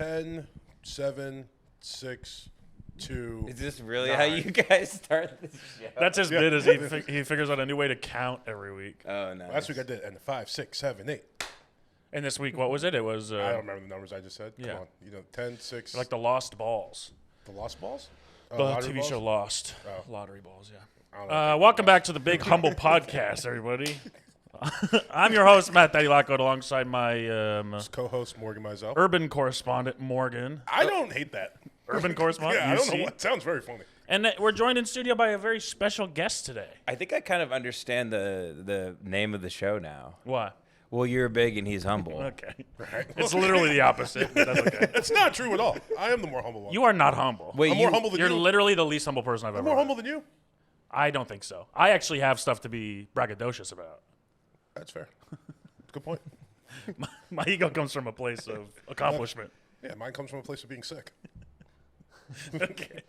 10, 7, 6, 2. Is this really 9. how you guys start this show? That's his bit. Is he figures out a new way to count every week. Oh, nice. Last week I did, and 5, 6, 7, 8. And this week, what was it? It was. I don't remember the numbers I just said. Yeah. Come on. 10, 6. Like the Lost Balls. The Lost Balls? The Lottery TV balls? show Lost. Oh. Lottery Balls, yeah. I don't know. Welcome back to the Big Humble Podcast, everybody. I'm your host, Matt Daddy-Lockout, alongside my Co-host Morgan Mizell. urban correspondent, Morgan. I don't hate that. Urban correspondent, Yeah, I don't know UC. what. Sounds very funny. And we're joined in studio by a very special guest today. I think I kind of understand the name of the show now. Why? Well, you're big and he's humble. Okay. Right? It's literally the opposite. But that's okay. It's not true at all. I am the more humble one. You are not humble. Wait, I'm more humble than You're you. literally the least humble person I've I'm ever more met. humble than you. I don't think so. I actually have stuff to be braggadocious about. That's fair. Good point. My ego comes from a place of accomplishment. Yeah, mine comes from a place of being sick. Okay.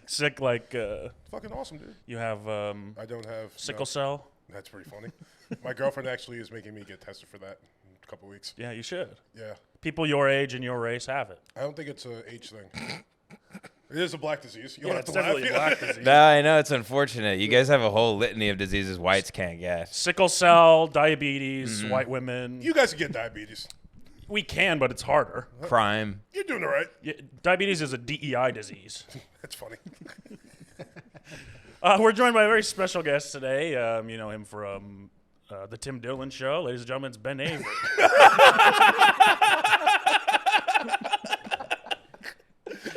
Sick like Fucking awesome, dude. you have I don't have sickle cell. That's pretty funny. My girlfriend actually is making me get tested for that in a couple weeks. Yeah, you should. Yeah. People your age and your race have it. I don't think it's a age thing. It is a black disease. You Yeah, don't it's have to laugh. definitely a black disease. No, I know it's unfortunate. You guys have a whole litany of diseases whites can't get. Sickle cell, diabetes, white women. You guys can get diabetes. We can, but it's harder. Crime. You're doing all right. Yeah, diabetes is a DEI disease. That's funny. We're joined by a very special guest today. You know him from the Tim Dillon Show. Ladies and gentlemen, it's Ben Avery.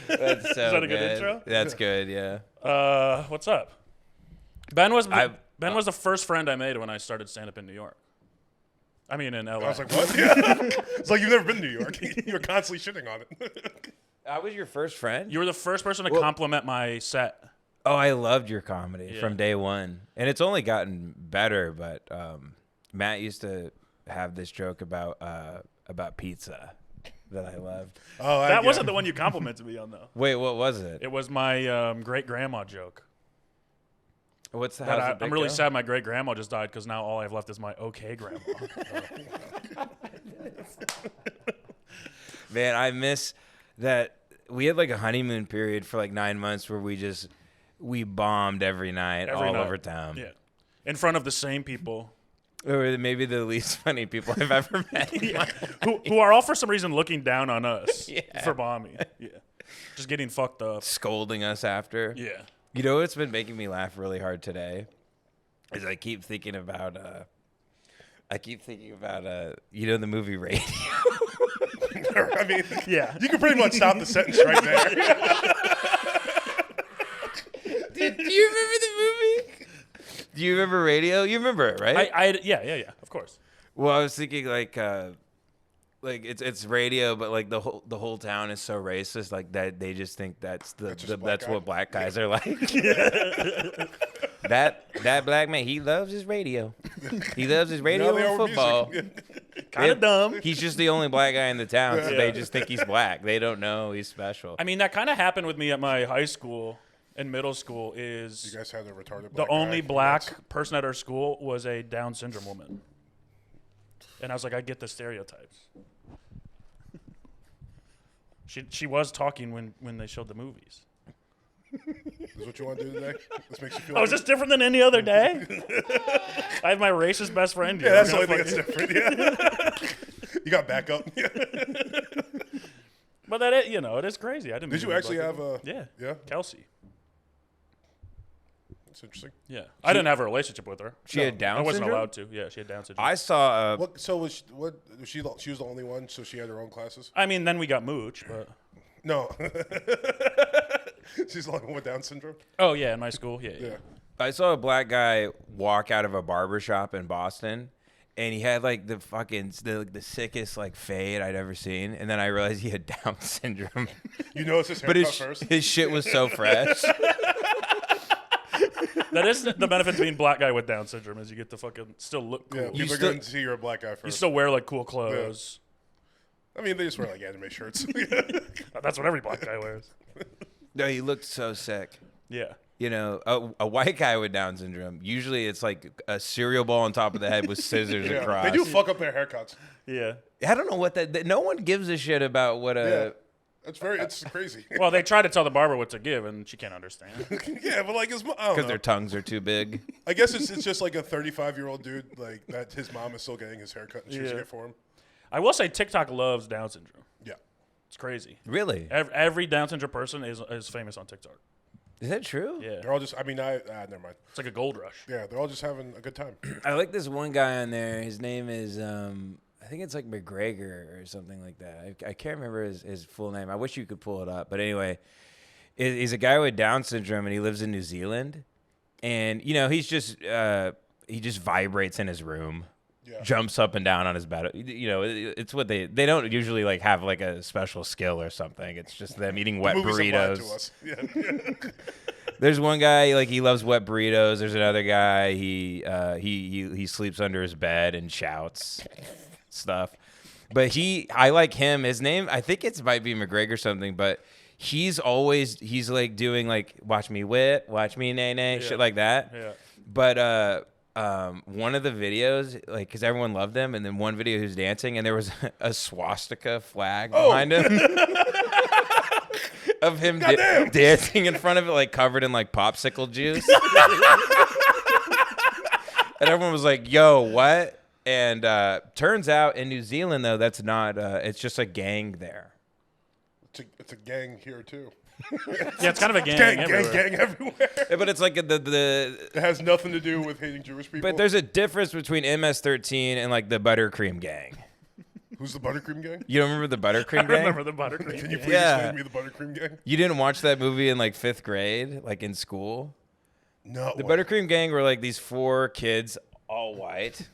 That's so Is that a good good. intro? That's good, yeah. What's up? Ben was I- the first friend I made when I started stand-up in New York. I mean, in LA. I was like, what? Yeah. It's like you've never been to New York. You're constantly shitting on it. I was your first friend? You were the first person to compliment my set. Oh, I loved your comedy Yeah. from day one. And it's only gotten better, but Matt used to have this joke about pizza that I loved. Oh, That wasn't the one you complimented me on, though. Wait, what was it? It was my great-grandma joke. What's the That how's the I'm bit really go? sad my great-grandma just died because now all I have left is my okay grandma. Man, I miss that we had like a honeymoon period for like 9 months where we bombed every night Every all night. over town. Yeah. In front of the same people. Or maybe the least funny people I've ever met. who are all for some reason looking down on us Yeah. for bombing. Yeah. Just getting fucked up. Scolding us after. Yeah. You know what's been making me laugh really hard today? Is I keep thinking about you know the movie Radio. I mean, Yeah. you can pretty much stop the sentence right there. Do you remember the movie? Do you remember Radio? You remember it, right? Yeah, of course. Well, I was thinking like it's radio, but like the whole town is so racist, like that they just think that's what black guys are like. that black man, he loves his radio. He loves his radio Now they and are football. music. Kind of dumb. He's just the only black guy in the town, so Yeah. they just think he's black. They don't know he's special. I mean, that kind of happened with me at my high school and middle school. You Is guys had a retarded the black only guy. black person at our school was a Down syndrome woman. And I was like, I get the stereotypes. She was talking when they showed the movies. Is this what you want to do today? This makes you feel Oh, is this different than any other day? I have my racist best friend here. Yeah, that's the We're only gonna thing that's different. Yeah. You got backup. But it is crazy. I didn't. Did mean you to actually like have a... Yeah. Yeah? Kelsey. That's interesting. Yeah. I didn't have a relationship with her. She had Down I wasn't syndrome? allowed to. Yeah, she had Down syndrome. I saw What? So was she was the only one, so she had her own classes? I mean, then we got mooch, but No. She's the only one with Down syndrome? oh yeah, in my school, yeah. Yeah. I saw a black guy walk out of a barber shop in Boston, and he had like the sickest like fade I'd ever seen, and then I realized he had Down syndrome. You noticed his But haircut first? his shit was so fresh. That is the benefit of being black guy with Down syndrome is you get to fucking still look cool. Yeah, people are still- going to see you're a black guy first. You still wear like cool clothes. I mean, they just wear like anime shirts. That's what every black guy wears. No, he looked so sick. Yeah. you know, a white guy with Down syndrome, usually it's like a cereal bowl on top of the head with scissors Yeah, across. they do fuck up their haircuts. Yeah. I don't know what that. No one gives a shit about what a. It's crazy. Well, they try to tell the barber what to give, and she can't understand. Yeah, but like Because their tongues are too big. I guess it's just like a 35-year-old dude like that. His mom is still getting his haircut and choosing it for him. I will say TikTok loves Down syndrome. Yeah. It's crazy. Really? Every Down syndrome person is famous on TikTok. Is that true? Yeah. They're all just. I mean, never mind. It's like a gold rush. Yeah, they're all just having a good time. I like this one guy on there. His name is I think it's like McGregor or something like that. I can't remember his full name. I wish you could pull it up. But anyway, he's a guy with Down syndrome and he lives in New Zealand. And you know, he just vibrates in his room. Yeah. Jumps up and down on his bed. You know, it's what they don't usually like have like a special skill or something. It's just them eating wet Movies have lied to burritos. us. Yeah. There's one guy like he loves wet burritos. There's another guy he sleeps under his bed and shouts stuff. But I like him. His name I think it might be McGregor or something. But he's like doing like watch me whip, watch me nay nay, shit like that. Yeah. But one of the videos, like, because everyone loved him, and then one video he was dancing, and there was a swastika flag behind him of him dancing in front of it, like covered in like popsicle juice. And everyone was like, "Yo, what?" And turns out in New Zealand, though, that's not. It's just a gang there. It's a gang here too. Yeah, it's kind of a gang everywhere. Gang everywhere. Yeah, but it's like the. It has nothing to do with hating Jewish people. But there's a difference between MS-13 and like the Buttercream Gang. Who's the Buttercream Gang? You don't remember the Buttercream Gang? I remember the buttercream. Can you please Yeah. explain to me the Buttercream Gang? You didn't watch that movie in like 5th grade, like in school? No. The Buttercream Gang were like these 4 kids, all white.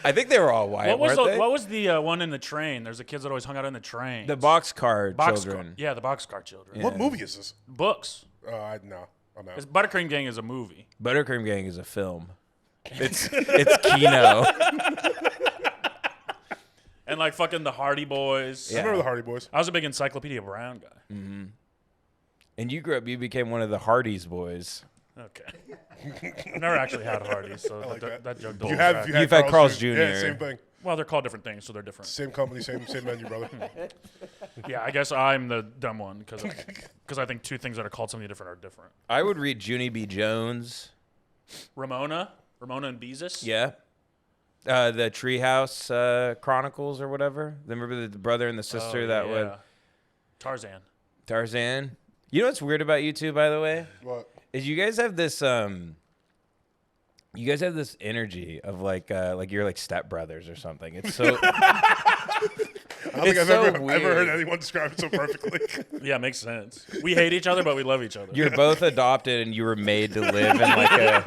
I think they were all white. What weren't was the one in the train? There's the kids that always hung out in the train. they? The boxcar children. Yeah, the boxcar children. What movie is this? Books. No, I'm out. This Buttercream Gang is a movie. Buttercream Gang is a film. It's Kino. And like fucking the Hardy Boys. I remember the Hardy Boys. I was a big Encyclopedia Brown guy. And you became one of the Hardy's boys. Okay. I've never actually had Hardee's, so like that joke You doesn't have, track. You've had Carl's Jr. Yeah, same thing. Well, they're called different things, so they're different. Same company, same menu, brother. Yeah, I guess I'm the dumb one because I think two things that are called something different are different. I would read Junie B. Jones. Ramona and Beezus. Yeah. The Treehouse Chronicles or whatever. Remember the brother and the sister would... Tarzan. Tarzan. You know what's weird about you two, by the way? What? Is you guys have this energy of like you're like stepbrothers or something. It's so I don't think I've so ever weird. heard anyone describe it so perfectly. Yeah, makes sense. We hate each other, but we love each other. you're both adopted and you were made to live in like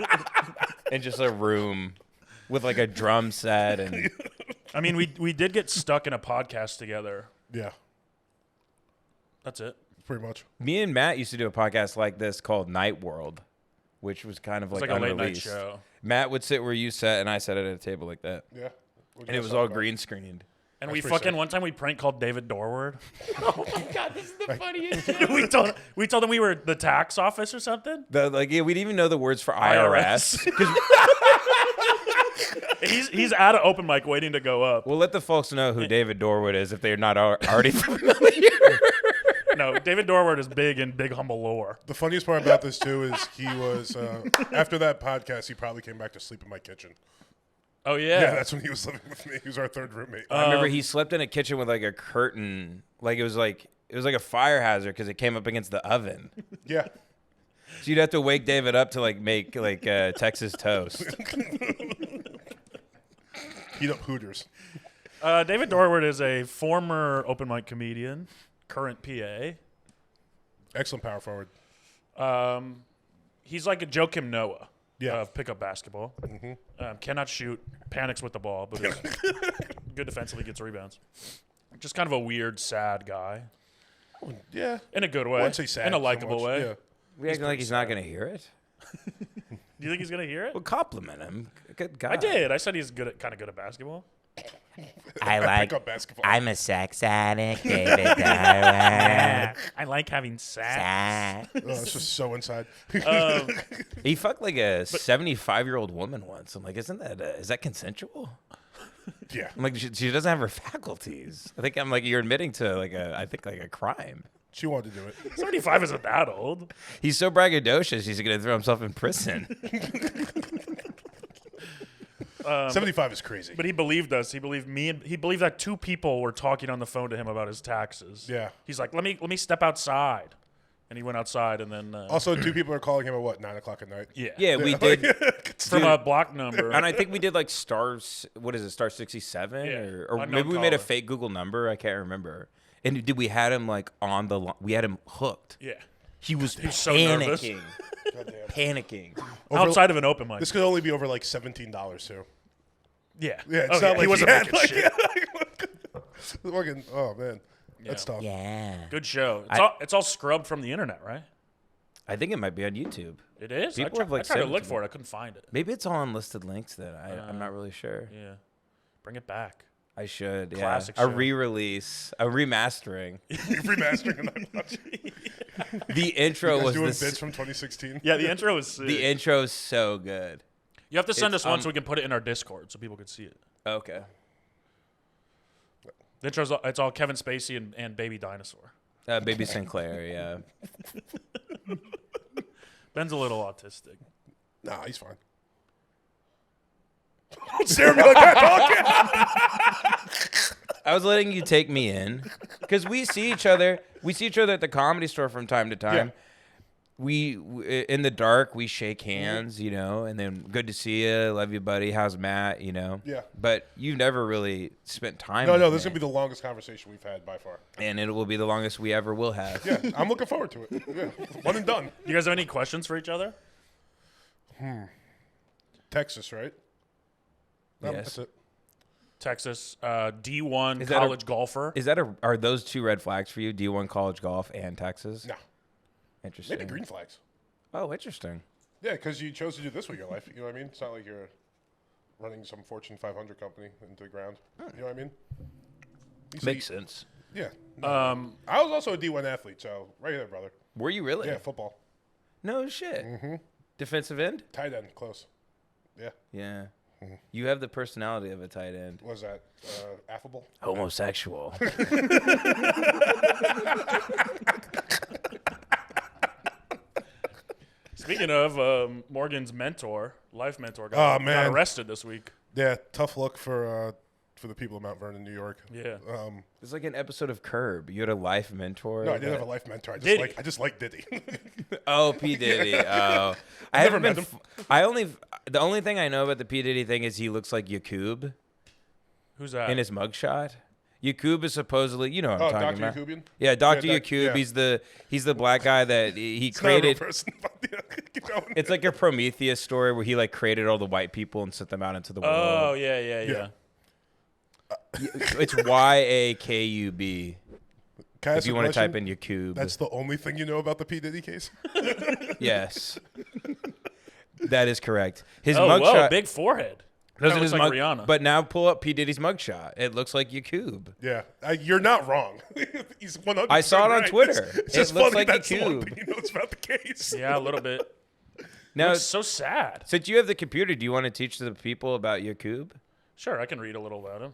in just a room with like a drum set and I mean, we did get stuck in a podcast together. Yeah, That's it. pretty much. me and Matt used to do a podcast like this called Night World, which was kind of It's like, like a late night unreleased. show. Matt would sit where you sat and I sat at a table like that. Yeah. And it was all green screened. And That's we pretty fucking sick. one time we prank called David Dorward. Oh my god, this is the funniest shit. we told him we were the tax office or something. We didn't even know the words for IRS. He's at an open mic waiting to go up. We'll let the folks know who David Dorwood is if they're not already familiar. No, David Dorward is big in Big Humble Lore. The funniest part about this too is he was after that podcast he probably came back to sleep in my kitchen. Oh yeah. Yeah, that's when he was living with me. He was our third roommate. I remember he slept in a kitchen with like a curtain, like it was like a fire hazard because it came up against the oven. Yeah. So you'd have to wake David up to like make like Texas toast. Heat up Hooters. David Dorward is a former open mic comedian, current PA. Excellent power forward. He's like a Joakim Noah Yeah. of pickup basketball. Cannot shoot, panics with the ball, but is good defensively, gets rebounds. Just kind of a weird, sad guy Yeah. in a good I way, wouldn't say sad. in a so likable much. way. Yeah. We acting like he's not going to hear it. Do you think he's gonna hear it? Well, compliment him. Good guy. I did. I said he's kind of good at basketball. Pick up basketball. I'm a sex addict, David Darwin. I like having sex. Oh, it's just so inside. He fucked like a 75-year-old woman once. I'm like, is that consensual? Yeah. I'm like, she doesn't have her faculties. I'm like, you're admitting to a crime. She wanted to do it. 75 isn't that old. He's so braggadocious, he's going to throw himself in prison. 75 is crazy. But he believed us. He believed me, and he believed that 2 people were talking on the phone to him about his taxes. Yeah. He's like, let me step outside, and he went outside, and then Also, 2 people are calling him at 9 o'clock at night. Yeah, we did. from a block number. And I think we did like stars. What is it? Star 67, Yeah. or Unknown maybe we made a caller. fake Google number. I can't remember. And did we had him like on the? We had him hooked. Yeah, He was so nervous. panicking. Panicking. outside of an open mic. This could only be over like $17 too. Yeah, Yeah, it's not like he wasn't had, making shit. Fucking, oh man, that's tough. Yeah. Good show. It's all scrubbed from the internet, right? I think it might be on YouTube. It is. People have, I like, tried to sent look to for it. I couldn't find it. Maybe it's all unlisted links. Then I'm not really sure. Yeah, bring it back. I should. Classic yeah. A show. re-release, a remastering. You're remastering and I'm watching. The intro Guys was doing this. bits from 2016. Yeah, the intro is sick. The intro is so good. You have to send It's, us one so we can put it in our Discord so people can see it. Okay. The intro's it's all Kevin Spacey and Baby Dinosaur. Baby Sinclair. Yeah. Ben's a little autistic. Nah, he's fine. Don't stare at me like that, dog. I was letting you take me in because we see each other. We see each other at the Comedy Store from time to time. Yeah. We in the dark, we shake hands, and then good to see you, love you, buddy. How's Matt? Yeah. But you've never really spent time. No, with this is me. gonna be the longest conversation we've had by far. And it will be the longest we ever will have. Yeah, I'm looking forward to it. Yeah, one and done. You guys have any questions for each other? Texas, right? No, Yes. That's it. Texas, D1 Is that college golfer. Are those 2 red flags for you? D1 college golf and Texas? No, Interesting. maybe green flags. Oh, interesting. Yeah, because you chose to do this with your life. You know what I mean? It's not like you're running some Fortune 500 company into the ground. You know what I mean? Makes sense. Yeah. No. I was also a D1 athlete, so right there, brother. Were you really? Yeah, football. No shit. Defensive end? Tight end, close. Yeah. Yeah. You have the personality of a tight end. What was that? Affable? Homosexual. Speaking of Morgan's mentor, life mentor, got man. arrested this week. Yeah, tough look for the people of Mount Vernon, New York. Yeah. It's like an episode of Curb. You had a life mentor. No, I didn't have a life mentor. I Diddy. just like Diddy. Oh, P Diddy. Oh, I Never haven't met been. him. The only thing I know about the P Diddy thing is he looks like Yakub Who's that? in his mugshot. Yakub is supposedly, you know what I'm talking Dr. about. Yakubian? Yeah, Dr. Yeah, Yakub. yeah. He's the black guy that he It's not a real created. person, but yeah, keep going. It's like a Prometheus story where he like created all the white people and sent them out into the world. Oh, yeah. It's YAKUB. Can I If ask you a want to question? type in Yakub. That's the only thing you know about the P. Diddy case? Yes. That is correct. His Oh, whoa, mugshot big forehead. doesn't Kinda his looks like mug- Rihanna. But now pull up P Diddy's mugshot. It looks like Yakub. Yeah. You're not wrong. He's 100% I saw it on right. Twitter. It's It just looks funny like that's the one Yakub. thing he knows about the case. Yeah, a little bit. Now, It's so sad. since you have the computer, do you want to teach the people about Yakub? Sure, I can read a little about him.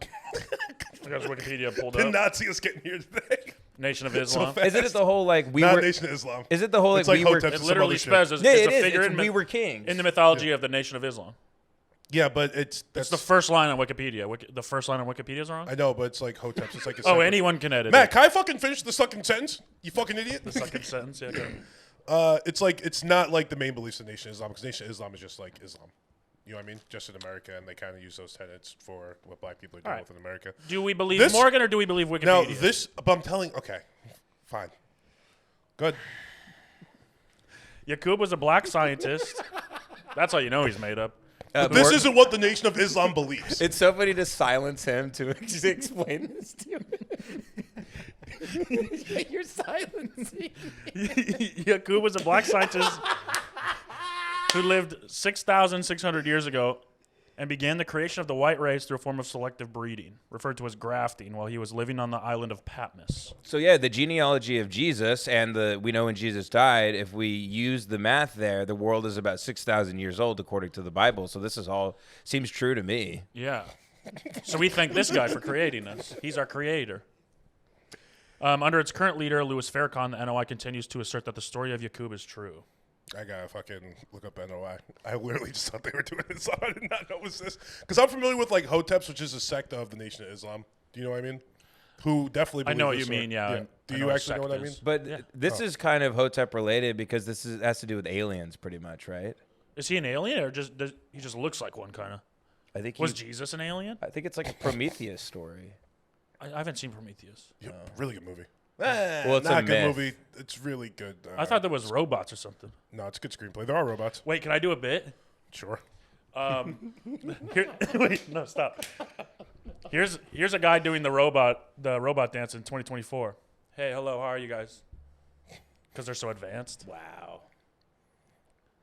I got his Wikipedia pulled Did up. not see us getting here today. Nation of Islam. fast. Isn't it the whole like we Not were? Nation of Islam. Is it the whole like, It's like we were? Hotep. It Some literally other shit. says it's, Yeah, it's it a is. figure It's in, we were kings. in the mythology of the Nation of Islam. Yeah, but that's It's the first line on Wikipedia. The first line on Wikipedia is wrong? I know, but it's like Hotep. It's like a Oh, separate- anyone can edit Matt, it. can I fucking finish the fucking sentence? You fucking idiot. The second sentence, yeah. go. It's like it's not like the main beliefs of Nation of Islam because Nation of Islam is just like Islam. You know what I mean? Just in America, and they kind of use those tenets for what black people are doing Alright. with in America. Do we believe This- Morgan or do we believe Wikipedia? Now this, but I'm telling. Okay, fine, good. Yakub was a black scientist. That's how you know he's made up. This isn't what the Nation of Islam believes. It's so funny to silence him to explain this to you. You're silencing. Yakub was a black scientist who lived 6,600 years ago and began the creation of the white race through a form of selective breeding, referred to as grafting, while he was living on the island of Patmos. So yeah, the genealogy of Jesus and we know when Jesus died, if we use the math there, the world is about 6,000 years old according to the Bible. So this is all seems true to me. Yeah. So we thank this guy for creating us. He's our creator. Under its current leader, Louis Farrakhan, the NOI continues to assert that the story of Yaqub is true. I gotta fucking look up NOI. I literally just thought they were doing this. I did not know it was this. Because I'm familiar with like Hoteps, which is a sect of the Nation of Islam. Do you know what I mean? Who definitely I believe know what this you mean, yeah. Do I know you what actually know sect what I mean? is. But this is kind of Hotep related because has to do with aliens pretty much, right? Is he an alien, or he just looks like one, kind of? I think Was Jesus an alien? I think it's like a Prometheus story. I haven't seen Prometheus. Yeah, really good movie. Well, it's Not a a good myth. movie. It's really good. I thought there was robots or something. No, it's a good screenplay. There are robots. Wait, can I do a bit? Sure. Wait, no, stop. Here's a guy doing the robot dance in 2024. Hey, hello, how are you guys? Because they're so advanced. Wow.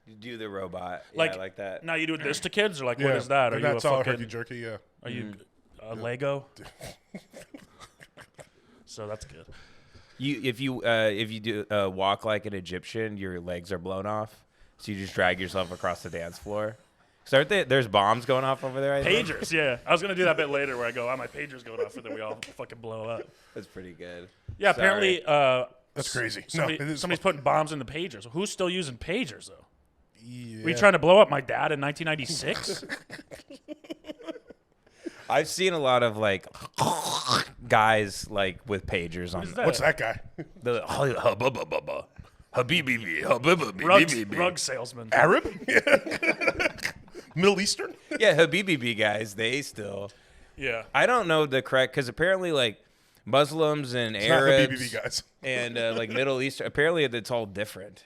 You do the robot. Like- yeah, like that. Now you do this to kids, or like Yeah, what is that? Are you a that's all fucking? herky jerky. Yeah. Are you a Lego? So that's good. If you do walk like an Egyptian, your legs are blown off. So you just drag yourself across the dance floor. So there's bombs going off over there. I think? Pagers, yeah. I was gonna do that bit later where I go, my pager's going off, and then we all fucking blow up. That's pretty good. Yeah, Sorry. apparently. That's crazy. Somebody's putting bombs in the pagers. Who's still using pagers though? Yeah. Were you trying to blow up my dad in 1996? I've seen a lot of like guys like with pagers on. What is that? What's that guy? Rug salesman. Arab? Middle Eastern? Yeah, Habibi guys. They still. Yeah. I don't know the correct because apparently like Muslims and It's not the Arabs BBB guys. and like Middle Eastern. Apparently it's all different.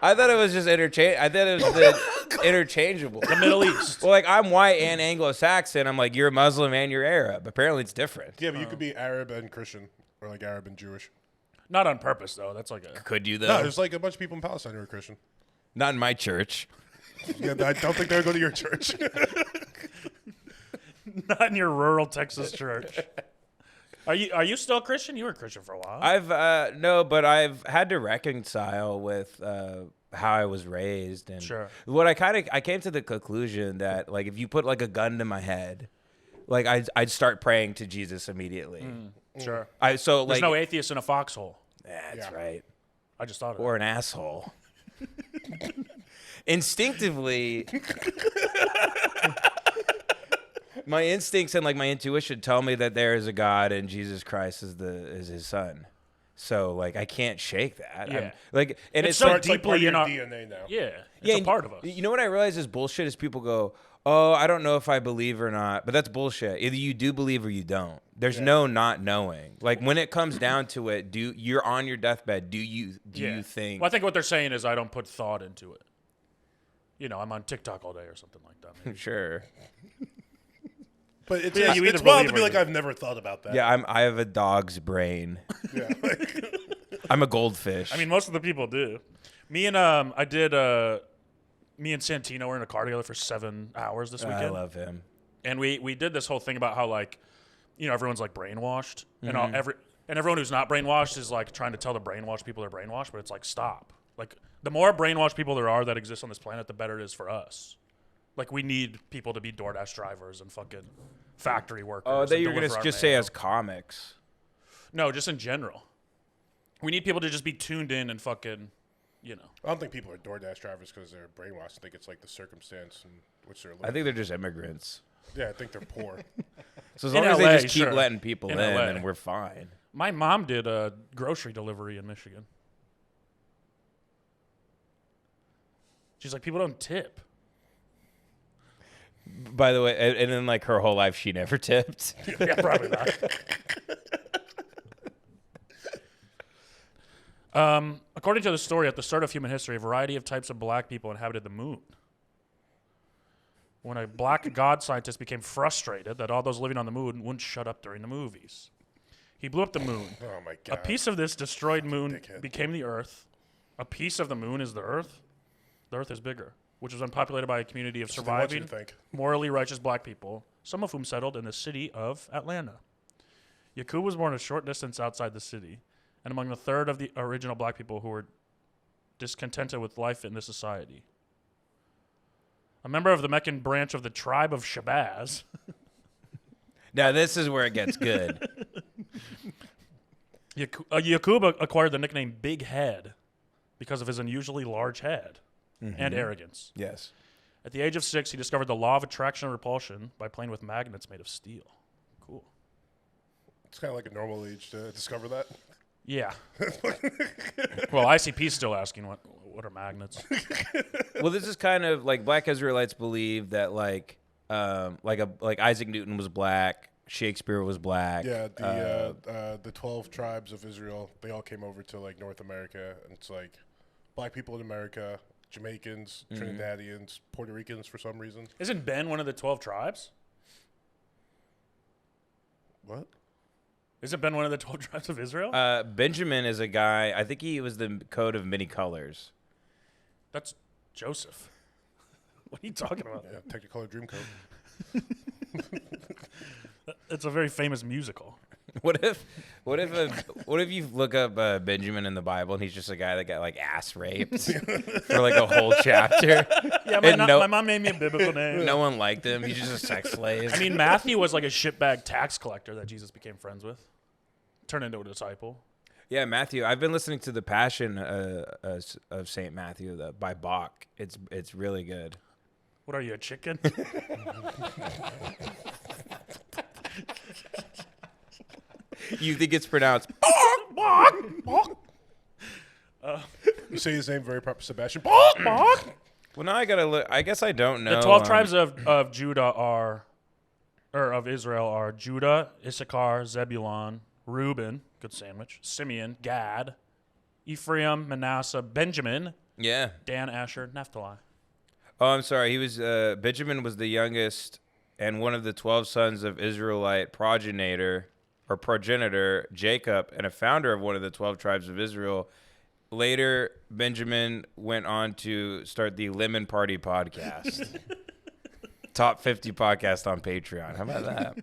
I thought it was just interchange. I thought it was interchangeable. The Middle East. Well, like I'm white and Anglo-Saxon. I'm like you're Muslim and you're Arab. Apparently it's different. Yeah, but you could be Arab and Christian, or like Arab and Jewish. Not on purpose though. That's like a. Could you though? No, there's like a bunch of people in Palestine who are Christian. Not in my church. Yeah, I don't think they would go to your church. Not in your rural Texas church. Are you still Christian? You were Christian for a while. I've no, but I've had to reconcile with how I was raised, and Sure. what I came to the conclusion that like if you put like a gun to my head, like I'd start praying to Jesus immediately. Sure. There's There's no atheist in a foxhole. That's Yeah. right, I just thought of it. or an asshole. Instinctively, my instincts and like my intuition tell me that there is a God and Jesus Christ is his son. So like I can't shake that. Yeah. Like and it's so like, It's like part of deeply in your our DNA now. Yeah, it's yeah, a and part of us. You know what I realize is bullshit is people go, "Oh, I don't know if I believe or not," but that's bullshit. Either you do believe or you don't. There's no not knowing. Like when it comes down to it, you're on your deathbed? Do you think? Well, I think what they're saying is I don't put thought into it. You know, I'm on TikTok all day or something like that. Maybe. Sure. But it's, Yeah, it's, you it's either wild believe to be or like, you- I've never thought about that. Yeah, I have a dog's brain. Yeah. I'm a goldfish. I mean, most of the people do. Me and Santino were in a car together for 7 hours this weekend. I love him. And we did this whole thing about how like, you know, everyone's like brainwashed, Mm-hmm. and everyone who's not brainwashed is like trying to tell the brainwashed people they're brainwashed, but it's like stop. Like the more brainwashed people there are that exist on this planet, the better it is for us. Like we need people to be DoorDash drivers and fucking factory workers. Oh, that and you're gonna deliver our just say mail. as comics. No, just in general. We need people to just be tuned in and fucking, you know. I don't think people are DoorDash drivers because they're brainwashed. I think it's like the circumstance in which they're living. I think they're just immigrants. Yeah, I think they're poor. So as In long as LA, they just keep sure. letting people In in, LA. then we're fine. My mom did a grocery delivery in Michigan. She's like, people don't tip. By the way, and then like her whole life, she never tipped. Yeah, probably not. According to the story, at the start of human history, a variety of types of black people inhabited the moon. When a black god scientist became frustrated that all those living on the moon wouldn't shut up during the movies, he blew up the moon. Oh my god. A piece of this destroyed moon Dickhead. became the Earth, A piece of the moon is the Earth. The Earth is bigger, which was unpopulated by a community of That's what they want you surviving, to think. morally righteous black people, some of whom settled in the city of Atlanta. Yakub was born a short distance outside the city, and among the third of the original black people who were discontented with life in this society. A member of the Meccan branch of the tribe of Shabazz. Now this is where it gets good. Yakub acquired the nickname Big Head because of his unusually large head and arrogance. Yes. At the age of 6, he discovered the law of attraction and repulsion by playing with magnets made of steel. Cool. It's kind of like a normal age to discover that. Yeah. Well, ICP's still asking what are magnets. Well, this is kind of like Black Israelites believe that like Isaac Newton was black, Shakespeare was black. Yeah, the 12 tribes of Israel, they all came over to like North America, and it's like black people in America, Jamaicans, Trinidadians, Puerto Ricans for some reason. Isn't Ben one of the 12 tribes? What? Isn't Ben one of the 12 tribes of Israel? Benjamin is a guy. I think he was the coat of many colors. That's Joseph. What are you talking about? Yeah, Technicolor Dreamcoat. It's a very famous musical. What if you look up Benjamin in the Bible and he's just a guy that got like ass raped for like a whole chapter? Yeah, my mom made me a biblical name. No one liked him. He's just a sex slave. I mean, Matthew was like a shitbag tax collector that Jesus became friends with. Turned into a disciple. Yeah, Matthew. I've been listening to the Passion of Saint Matthew by Bach. It's really good. What are you, a chicken? You think it's pronounced? You say his name very proper, Sebastian. Well, now I gotta look. I guess I don't know. The 12 tribes of Judah of Israel are Judah, Issachar, Zebulon, Reuben, good sandwich, Simeon, Gad, Ephraim, Manasseh, Benjamin, Yeah. Dan, Asher, Naphtali. Oh, I'm sorry. He was Benjamin was the youngest and one of the 12 sons of Israelite progenitor Jacob, and a founder of one of the 12 tribes of Israel. Later, Benjamin went on to start the Lemon Party podcast. Top 50 podcast on Patreon. How about that?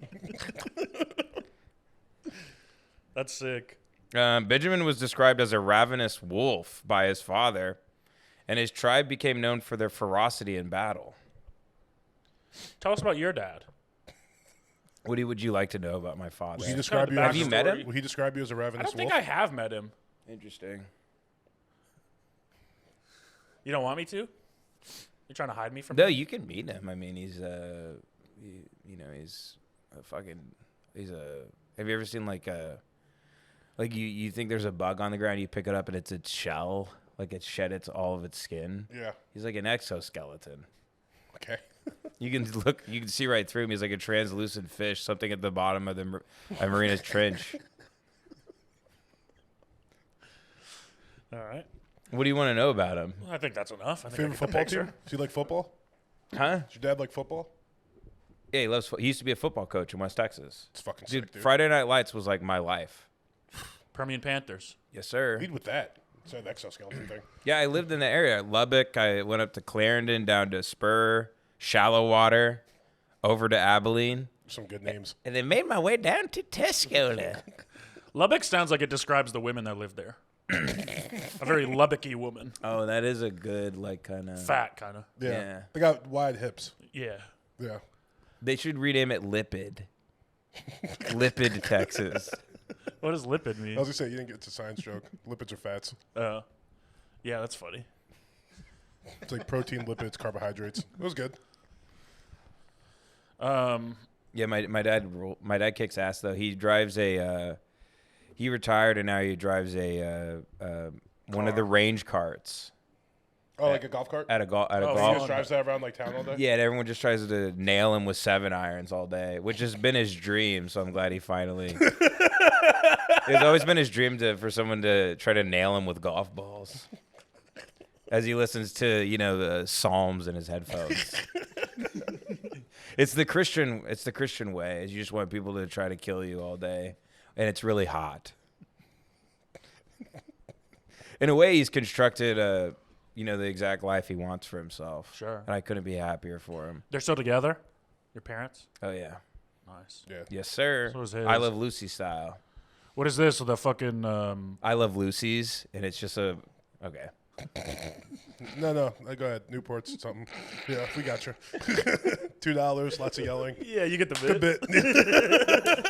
That's sick. Benjamin was described as a ravenous wolf by his father, and his tribe became known for their ferocity in battle. Tell us about your dad. What would you like to know about my father? Would he describe you? Have as you met him? Would he describe you as a I ravenous don't think wolf? I have met him. Interesting. You don't want me to? You're trying to hide me from No, him? you can meet him. I mean, he's he's a fucking, have you ever seen like you think there's a bug on the ground, you pick it up and it's its shell, like it shed all of its skin? Yeah. He's like an exoskeleton. Okay. You can see right through him. He's like a translucent fish, something at the bottom of the Marina's trench. All right. What do you want to know about him? I think that's enough. I think I Favorite get the football picture. team? Do you like football? Huh? Does your dad like football? Yeah, he loves. He used to be a football coach in West Texas. It's fucking Dude, sick, dude. Friday Night Lights was like my life. Permian Panthers. Yes, sir. Lead with that. It's that exoskeleton thing. Yeah, I lived in the area. Lubbock. I went up to Clarendon, down to Spur, Shallow Water, over to Abilene, Some good names. and then made my way down to Tuscola. Lubbock sounds like it describes the women that live there. A very Lubbocky woman. Oh, that is a good, like, kind of. Fat, kind of. Yeah. Yeah. They got wide hips. Yeah. Yeah. They should rename it Lipid. Lipid, Texas. What does lipid I mean? was gonna say you didn't get it's a science joke. Lipids are fats. Yeah, that's funny. It's like protein, lipids, carbohydrates. It was good. Yeah, my dad kicks ass though. He drives he retired and now he drives one of the range carts Oh, like a golf cart? at a He golf. just drives that around like town all day? Yeah, and everyone just tries to nail him with 7-irons all day, which has been his dream. So I'm glad he finally. It's always been his dream for someone to try to nail him with golf balls, as he listens to the Psalms in his headphones. It's the Christian way. Is you just want people to try to kill you all day, and it's really hot. in a way, he's constructed the exact life he wants for himself. Sure. And I couldn't be happier for him. They're still together? Your parents? Oh yeah. Nice. Yeah. Yes, sir. So is his. I Love Lucy style. What is this? The fucking I Love Lucy's, and it's just a okay. No. Go ahead. Newport's something. Yeah, we got you. $2. Lots of yelling. yeah, you get the Good bit. bit.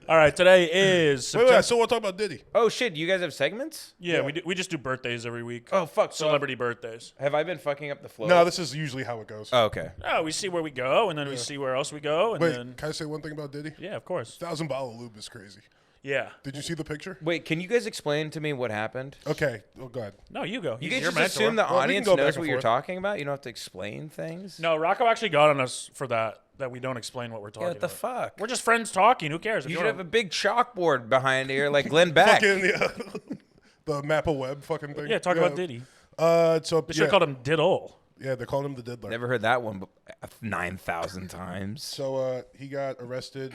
All right, today is Wait, I still want to talk about Diddy. Oh shit! You guys have segments? Yeah, we just do birthdays every week. Oh fuck! So Celebrity birthdays. have I been fucking up the flow? No, this is usually how it goes. Oh, okay. Oh, we see where we go, and then we see where else we go, and Wait, then can I say one thing about Diddy? yeah, of course. 1,000 bottle of lube is crazy. Yeah. Did you see the picture? Wait, can you guys explain to me what happened? Okay. Oh, go ahead. No, you go. You He's guys your just mentor. assume the Well, we can audience go back knows and what you're forth. talking about. You don't have to explain things. No, Rocco actually got on us for that we don't explain what we're talking Yeah, what the about. fuck? We're just friends talking. Who cares? If You you should have wanna- a big chalkboard behind here, like Glenn Beck. Fucking, yeah. The map of web fucking thing. Yeah, talk about Diddy. So, They should have called him Diddle. Yeah, they're calling him the Diddler. Never heard that one 9,000 times. So he got arrested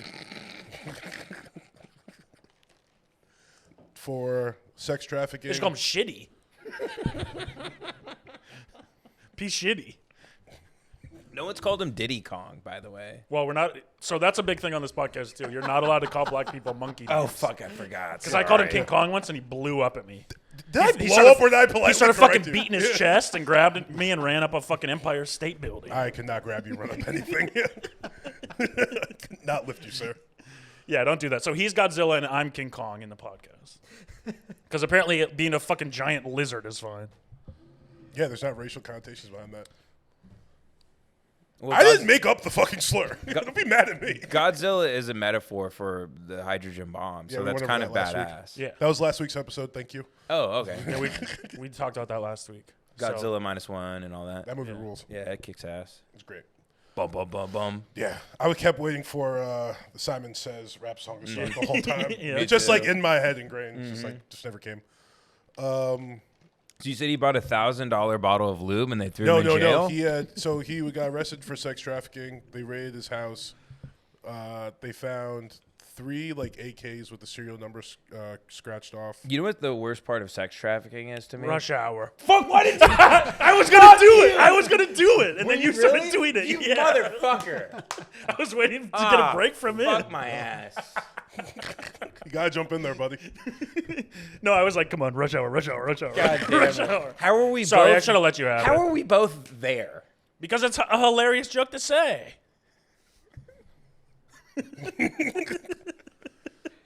for sex trafficking. They should call him Shitty. Be shitty. No one's called him Diddy Kong, by the way. Well, we're not. So that's a big thing on this podcast too. You're not allowed to call black people monkey. Oh fuck, I forgot. Because I called him King Kong once and he blew up at me. Did I He blow started- up or did I politely He started correct fucking you? beating his chest and grabbed me and ran up a fucking Empire State Building. I could not grab you, run up anything. Could not lift you, sir. Yeah, don't do that. So he's Godzilla and I'm King Kong in the podcast. Because apparently being a fucking giant lizard is fine. Yeah, there's not racial connotations behind that. Well, I didn't make up the fucking slur. Don't be mad at me. Godzilla is a metaphor for the hydrogen bomb, Yeah, so we that's went kind over of that last badass. Yeah. That was last week's episode. Thank you. Oh, okay. Yeah, we talked about that last week. So- Godzilla -1 and all that. That movie rules. Yeah, it kicks ass. It's great. Bum bum bum bum. Yeah, I kept waiting for the Simon Says rap song to start the whole time. Yeah. It's just too. like in my head ingrained. It's just like just never came. So you said he bought $1,000 bottle of lube and they threw No, him in jail? He got arrested for sex trafficking. They raided his house. They found 3 like AKs with the serial numbers scratched off. You know what the worst part of sex trafficking is to me? Rush Hour. Fuck, why did you? I was going to do it. I was going to do it. And Were then you started really? doing it. You Yeah. motherfucker. I was waiting to get a break from Fuck it. my ass. You gotta jump in there, buddy. No, I was like, come on, Rush Hour, Rush Hour, Rush Hour. God Rush damn it. Hour. How are we Sorry, both? I should have let you have How it. are we both there? Because it's a hilarious joke to say.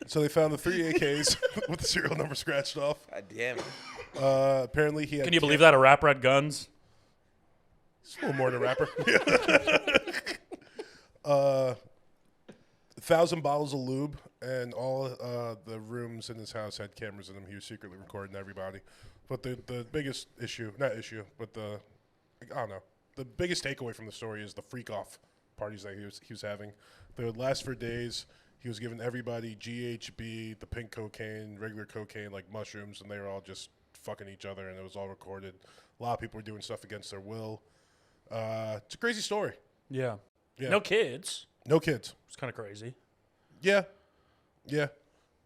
So they found the 3 AKs with the serial number scratched off. God damn it. Apparently he had. Can you believe that a rapper had guns? It's a little more than a rapper. 1,000 bottles of lube, and all the rooms in his house had cameras in them. He was secretly recording everybody. But the biggest issue, not issue, but I don't know, the biggest takeaway from the story is the freak off parties that he was having. They would last for days. He was giving everybody GHB, the pink cocaine, regular cocaine, like mushrooms, and they were all just fucking each other, and it was all recorded. A lot of people were doing stuff against their will. It's a crazy story. Yeah. Yeah. No kids. No kids. It's kind of crazy. Yeah.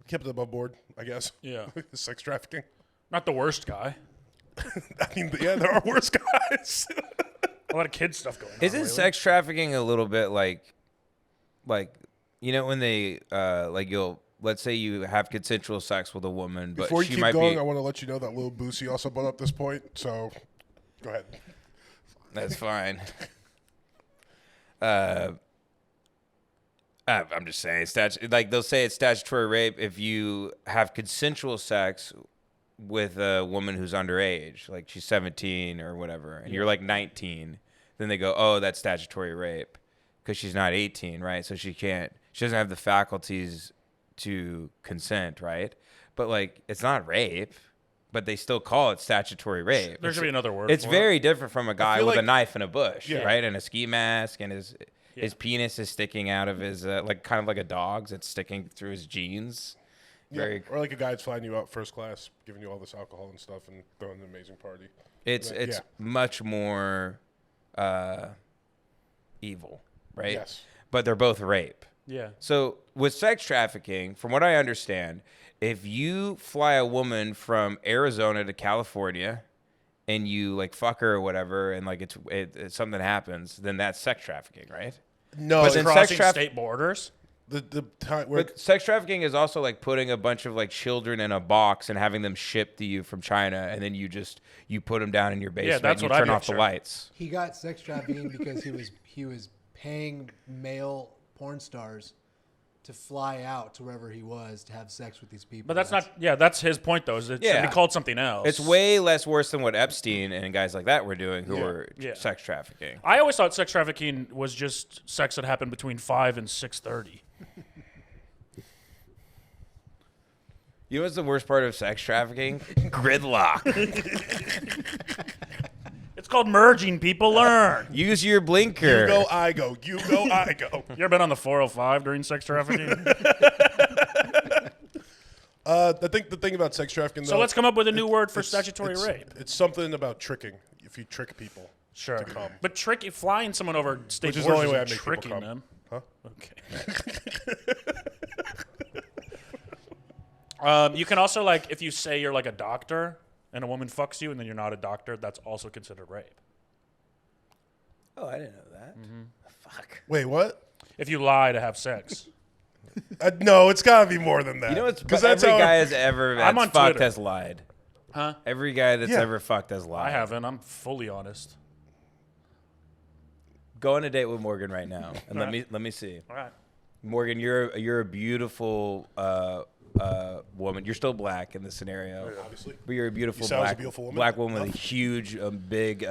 Kept them on board, I guess. Yeah. Sex trafficking. Not the worst guy. I mean, yeah, there are worse guys. A lot of kid stuff going on. Isn't lately. sex trafficking a little bit like, you know, when they, let's say you have consensual sex with a woman, but Before you she keep might going, be. I want to let you know that Lil Boosie also brought up this point, so go ahead. That's fine. I'm just saying, they'll say it's statutory rape if you have consensual sex with a woman who's underage, like she's 17 or whatever, and you're like 19. Then they go, oh, that's statutory rape because she's not 18, right? So she doesn't have the faculties to consent, right? But like, it's not rape, but they still call it statutory rape. There should be another word. It's for very different from a guy feel with a like- knife in a bush, Yeah. right? And a ski mask, and his Yeah. penis is sticking out of his like kind of like a dog's. It's sticking through his jeans. Very. Yeah. Or like a guy that's flying you out first class, giving you all this alcohol and stuff, and throwing an amazing party. It's Yeah. much more evil, right? Yes. But they're both rape. Yeah. So with sex trafficking, from what I understand, if you fly a woman from Arizona to California and you like fuck her or whatever, and like it's something happens, then that's sex trafficking, right? No, But then Crossing sex state borders. the time where But sex trafficking is also like putting a bunch of like children in a box and having them shipped to you from China, and then you put them down in your basement that's and what you I'd turn be off the sure. lights. He got sex trafficking because he was paying male porn stars to fly out to wherever he was to have sex with these people. But that's not. Yeah, that's his point though. Is it should Yeah. be called something else? It's way less worse than what Epstein and guys like that were doing, who were Yeah. sex trafficking. I always thought sex trafficking was just sex that happened between 5 and 6:30. You know what's the worst part of sex trafficking? Gridlock. It's called merging. People learn. Use your blinker. you go, I go. You go, I go. You ever been on the 405 during sex trafficking? The thing about sex trafficking, though, So let's come up with a new word for it's- statutory it's- rape. It's something about tricking. If you trick people Sure. to come. But flying someone over state Which is the borders only way I isn't make people tricking come. them. Huh? Okay. You can also, like, if you say you're like a doctor and a woman fucks you and then you're not a doctor, that's also considered rape. Oh, I didn't know that. Fuck. Wait, what? If you lie to have sex. No, it's got to be more than that. You know what's because every guy has ever I'm that's on fucked Twitter. has lied. Huh? Every guy that's Yeah. ever fucked has lied. I haven't. I'm fully honest. Go on a date with Morgan right now, and let me see. All right. Morgan, you're a beautiful woman. You're still black in this scenario, Obviously. but you're a beautiful You sound like a black beautiful woman. black woman with a Enough. huge, big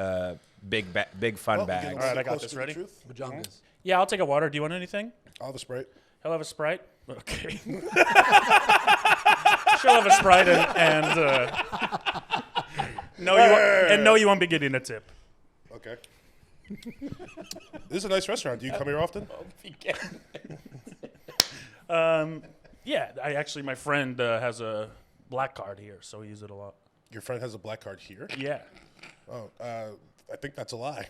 fun bag. All right, I got this. Ready? Bajangas. Yeah, I'll take a water. Do you want anything? I'll have a Sprite. He'll have a Sprite. Okay. She'll have a Sprite and no, you won't be getting a tip. Okay. This is a nice restaurant. Do you come here often? Yeah, my friend has a black card here, so we use it a lot. Your friend has a black card here? Yeah. Oh, I think that's a lie.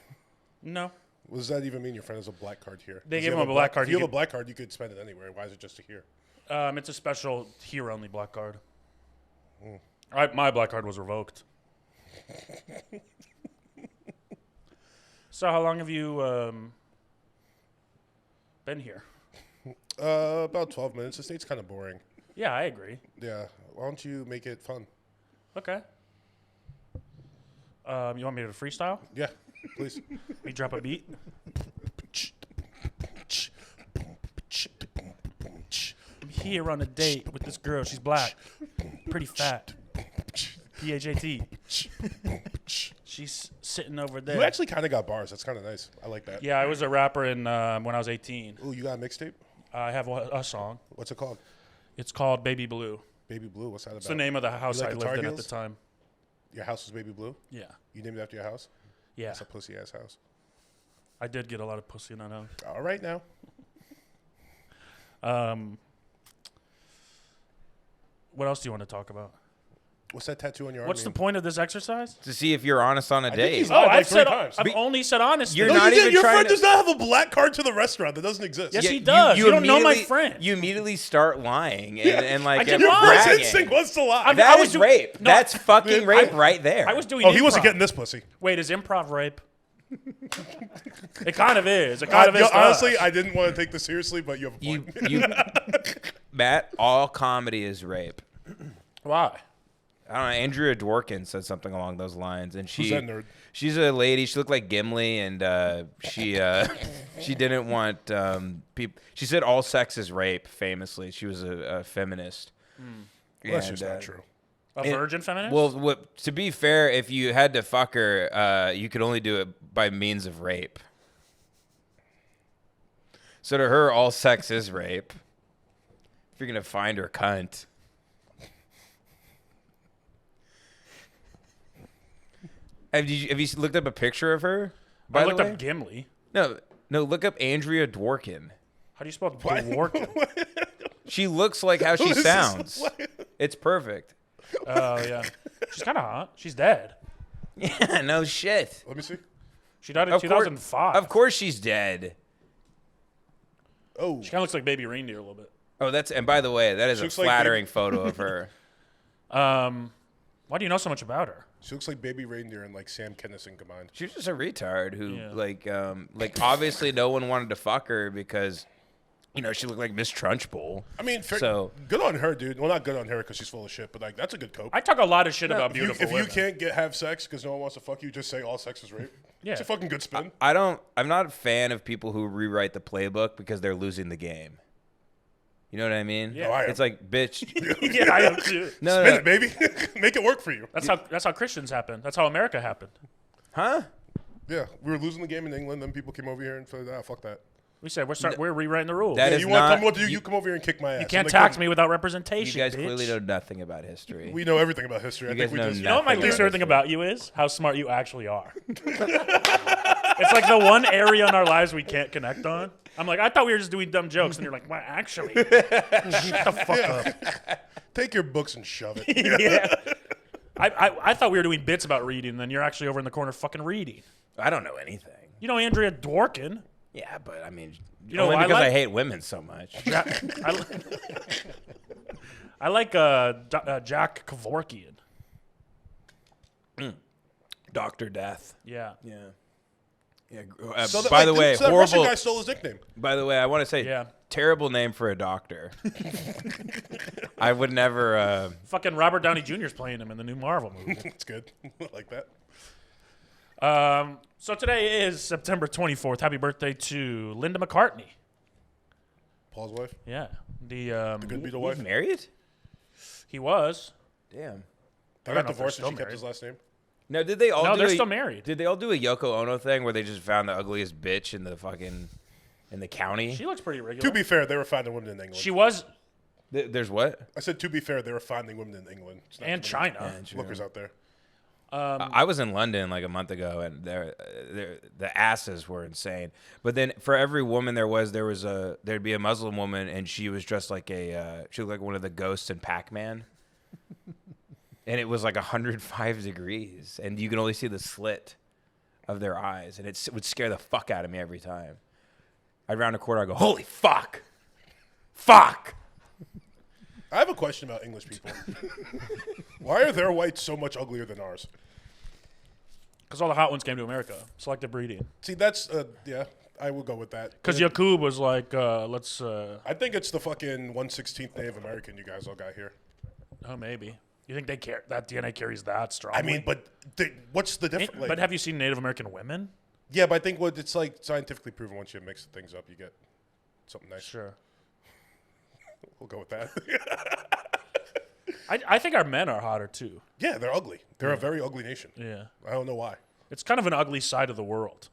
No. What does that even mean? Your friend has a black card here? They Does gave he him have a black card, If you you have a could- black card, you could spend it anywhere. Why is it just a here? It's a special here-only black card. My black card was revoked. So how long have you been here? About 12 minutes. The state's kind of boring. Yeah, I agree. Yeah. Why don't you make it fun? Okay. You want me to freestyle? Yeah, please. We drop a beat? I'm here on a date with this girl. She's black. Pretty fat. P-H-A-T. She's sitting over there. You actually kind of got bars. That's kind of nice. I like that. Yeah, I was a rapper when I was 18. Ooh, you got a mixtape? I have a song. What's it called? It's called Baby Blue. Baby Blue. What's that about? It's the name of the house like I the lived Tar in at the Heels? time. Your house was Baby Blue? Yeah. You named it after your house? Yeah. That's a pussy ass house. I did get a lot of pussy in that house. All right now. What else do you want to talk about? What's that tattoo on your arm? What's the mean? point of this exercise? To see if you're honest on a think date. he's not. like I've three times. I've only said honest. You're things. not you did. even Your trying friend to- does not have a black card to the restaurant. That doesn't exist. Yes, he does. You don't know my friend. You immediately start lying and like I and did Your not. first bragging. instinct was to lie. I'm- That I was is do- rape. No, That's fucking rape right there. I was doing Oh, he wasn't improv. getting this pussy. Wait, is improv rape? It kind of is. It kind of is. to Honestly, us. I didn't want to take this seriously, but you have a point. you Matt. All comedy is rape. Why? I don't know. Andrea Dworkin said something along those lines, and Who's that nerd? she's a lady. She looked like Gimli, and she didn't want people. She said all sex is rape. Famously, she was a feminist. Well, that's And, just not true. A virgin feminist? Well, to be fair, if you had to fuck her, you could only do it by means of rape. So to her, all sex is rape. If you're gonna find her cunt. Have you looked up a picture of her? By I the looked way? up Gimli. No, look up Andrea Dworkin. How do you spell Dworkin? She looks like how she Who is this? sounds. What? It's perfect. Oh, yeah. She's kind of hot. She's dead. Yeah, no shit. Let me see. She died in Of course- 2005. Of course she's dead. Oh, She kind of looks like Baby Reindeer a little bit. Oh, and by the way, that is She a looks like flattering photo of her. Why do you know so much about her? she looks like Baby Reindeer and like Sam Kinison combined. She's just a retard who, Yeah. like obviously no one wanted to fuck her because, she looked like Miss Trunchbull. I mean, So- good on her, dude. Well, not good on her because she's full of shit, but like that's a good cope. I talk a lot of shit about If you, beautiful if you women. can't have sex because no one wants to fuck you, just say all sex is rape. Yeah. It's a fucking good spin. I'm not a fan of people who rewrite the playbook because they're losing the game. You know what I mean? Yeah. Oh, I am. It's like, bitch. Yeah, I am too. No, Spin no. it, baby. Make it work for you. That's how Christians happen. That's how America happened. Huh? Yeah, we were losing the game in England. Then people came over here and said, fuck that. We said we're rewriting the rules. That Yeah, is you want to not- tell me what to do? you- You come over here and kick my ass. you And can't they tax couldn't. me without You representation, guys bitch. clearly know nothing about history. We know everything about history. I You think guys we know just. You know what my nothing least about favorite thing history. about you is? How smart you actually are. It's like the one area in our lives we can't connect on. I'm like, I thought we were just doing dumb jokes, and you're like, well, actually, shut the fuck up. Take your books and shove it. Yeah. I thought we were doing bits about reading, and then you're actually over in the corner fucking reading. I don't know anything. You know Andrea Dworkin. Yeah, but I mean, You know only who I because I like? hate women so much. I like Jack Kevorkian. Dr. Death. Yeah. Yeah. Yeah. By the way, that Russian horrible. guy stole his nickname. By the way, I want to say, Yeah. terrible name for a doctor. I would never. Fucking Robert Downey Jr. is playing him in the new Marvel movie. It's good. I like that. So today is September 24th. Happy birthday to Linda McCartney. Paul's wife. Yeah. The Good Beatle He's wife. married? he was. Damn. They I don't got know if they're divorced still and she kept married. his last name. No, did they all? No, do they're a- still married. Did they all do a Yoko Ono thing where they just found the ugliest bitch in the county? She looks pretty regular. To be fair, they were finding women in England. She was, There's what? I said to be fair, they were finding women in England. It's not and too many China. Lookers out there. I was in London like a month ago, and the asses were insane. But then for every woman there'd be a Muslim woman, and she was dressed like she looked like one of the ghosts in Pac-Man. And it was like 105 degrees, and you can only see the slit of their eyes, and it would scare the fuck out of me every time. I'd round a corner, I go, holy fuck, fuck. I have a question about English people. Why are their whites so much uglier than ours? Because all the hot ones came to America. Selective breeding. See, that's yeah. I will go with that. Because Yeah. Yakub was like, let's, I think it's the fucking 1/16th Native American you guys all got here. oh, maybe. You think they care? That DNA carries that strongly? I mean, but what's the difference? But have you seen Native American women? Yeah, but I think it's like scientifically proven once you mix things up, you get something nice. Sure. We'll go with that. I think our men are hotter too. Yeah, they're ugly. They're a very ugly nation. Yeah. I don't know why. It's kind of an ugly side of the world.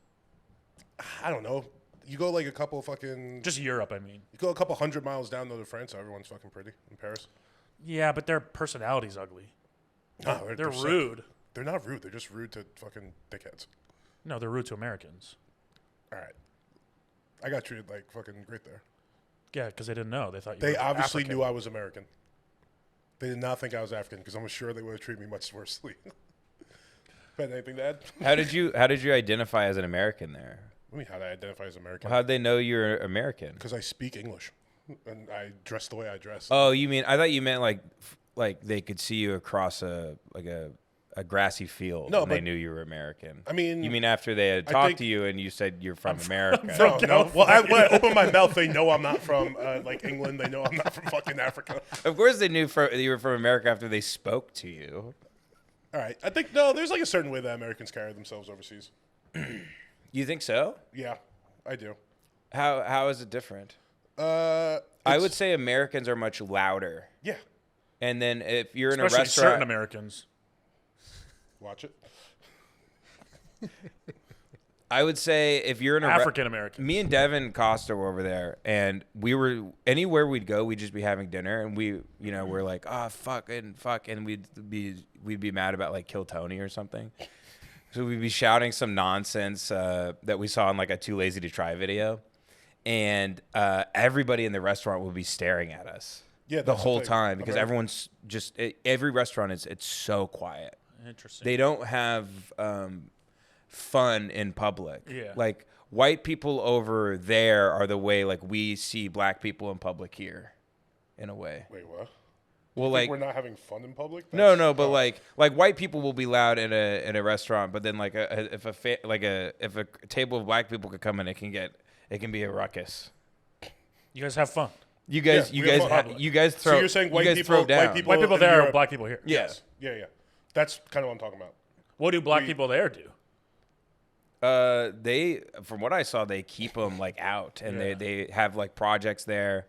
I don't know. You go like a couple Just Europe, I mean. you go a couple 100 miles down to France, everyone's fucking pretty in Paris. Yeah, but their personality's ugly. No, They're sick. rude. They're not rude. They're just rude to fucking dickheads. No, they're rude to Americans. All right. I got treated like fucking great there. Yeah, because they didn't know. They thought you They were obviously African. knew I was American. They did not think I was African because I'm sure they would have treated me much worsely. Ben, anything to add? How did you identify as an American there? I mean, how do I identify as American? How'd they know you're American? Because I speak English and I dress the way I dress. Oh, you mean I thought you meant like they could see you across a grassy field No, and they but- knew you were American. I mean, you mean after they had I talked think- to you and you said you're from America? No. Well, when I open my mouth, they know I'm not from like England. They know I'm not from fucking Africa. Of course they knew you were from America after they spoke to you. All right. I think, no, there's like a certain way that Americans carry themselves overseas. You think so? Yeah, I do. How is it different? I would say Americans are much louder. Yeah. And then if you're in Especially a certain restaurant, Americans. Watch it. I would say if you're in a African American. me and Devin Costa were over there, and we were anywhere we'd go, we'd just be having dinner, and we're like, fuck, and we'd be mad about like Kill Tony or something. So we'd be shouting some nonsense that we saw in like a Too Lazy to Try video, and everybody in the restaurant would be staring at us. Yeah, the that's the whole thing. time because America- everyone's just every restaurant it's so quiet. Interesting. They don't have fun in public. Yeah. Like white people over there are the way like we see black people in public here, in a way. Wait, what? Well, Like like we're not having fun in public? no, but like white people will be loud in a restaurant, but then like if a table of black people could come in, it can be a ruckus. You guys have fun. You guys we have fun. you guys throw. So you're saying white people throw down. White people in there, Europe- or black people here. Yes. Yeah. That's kind of what I'm talking about. What do black people there do? They, from what I saw, they keep them like out, and Yeah. they have like projects there,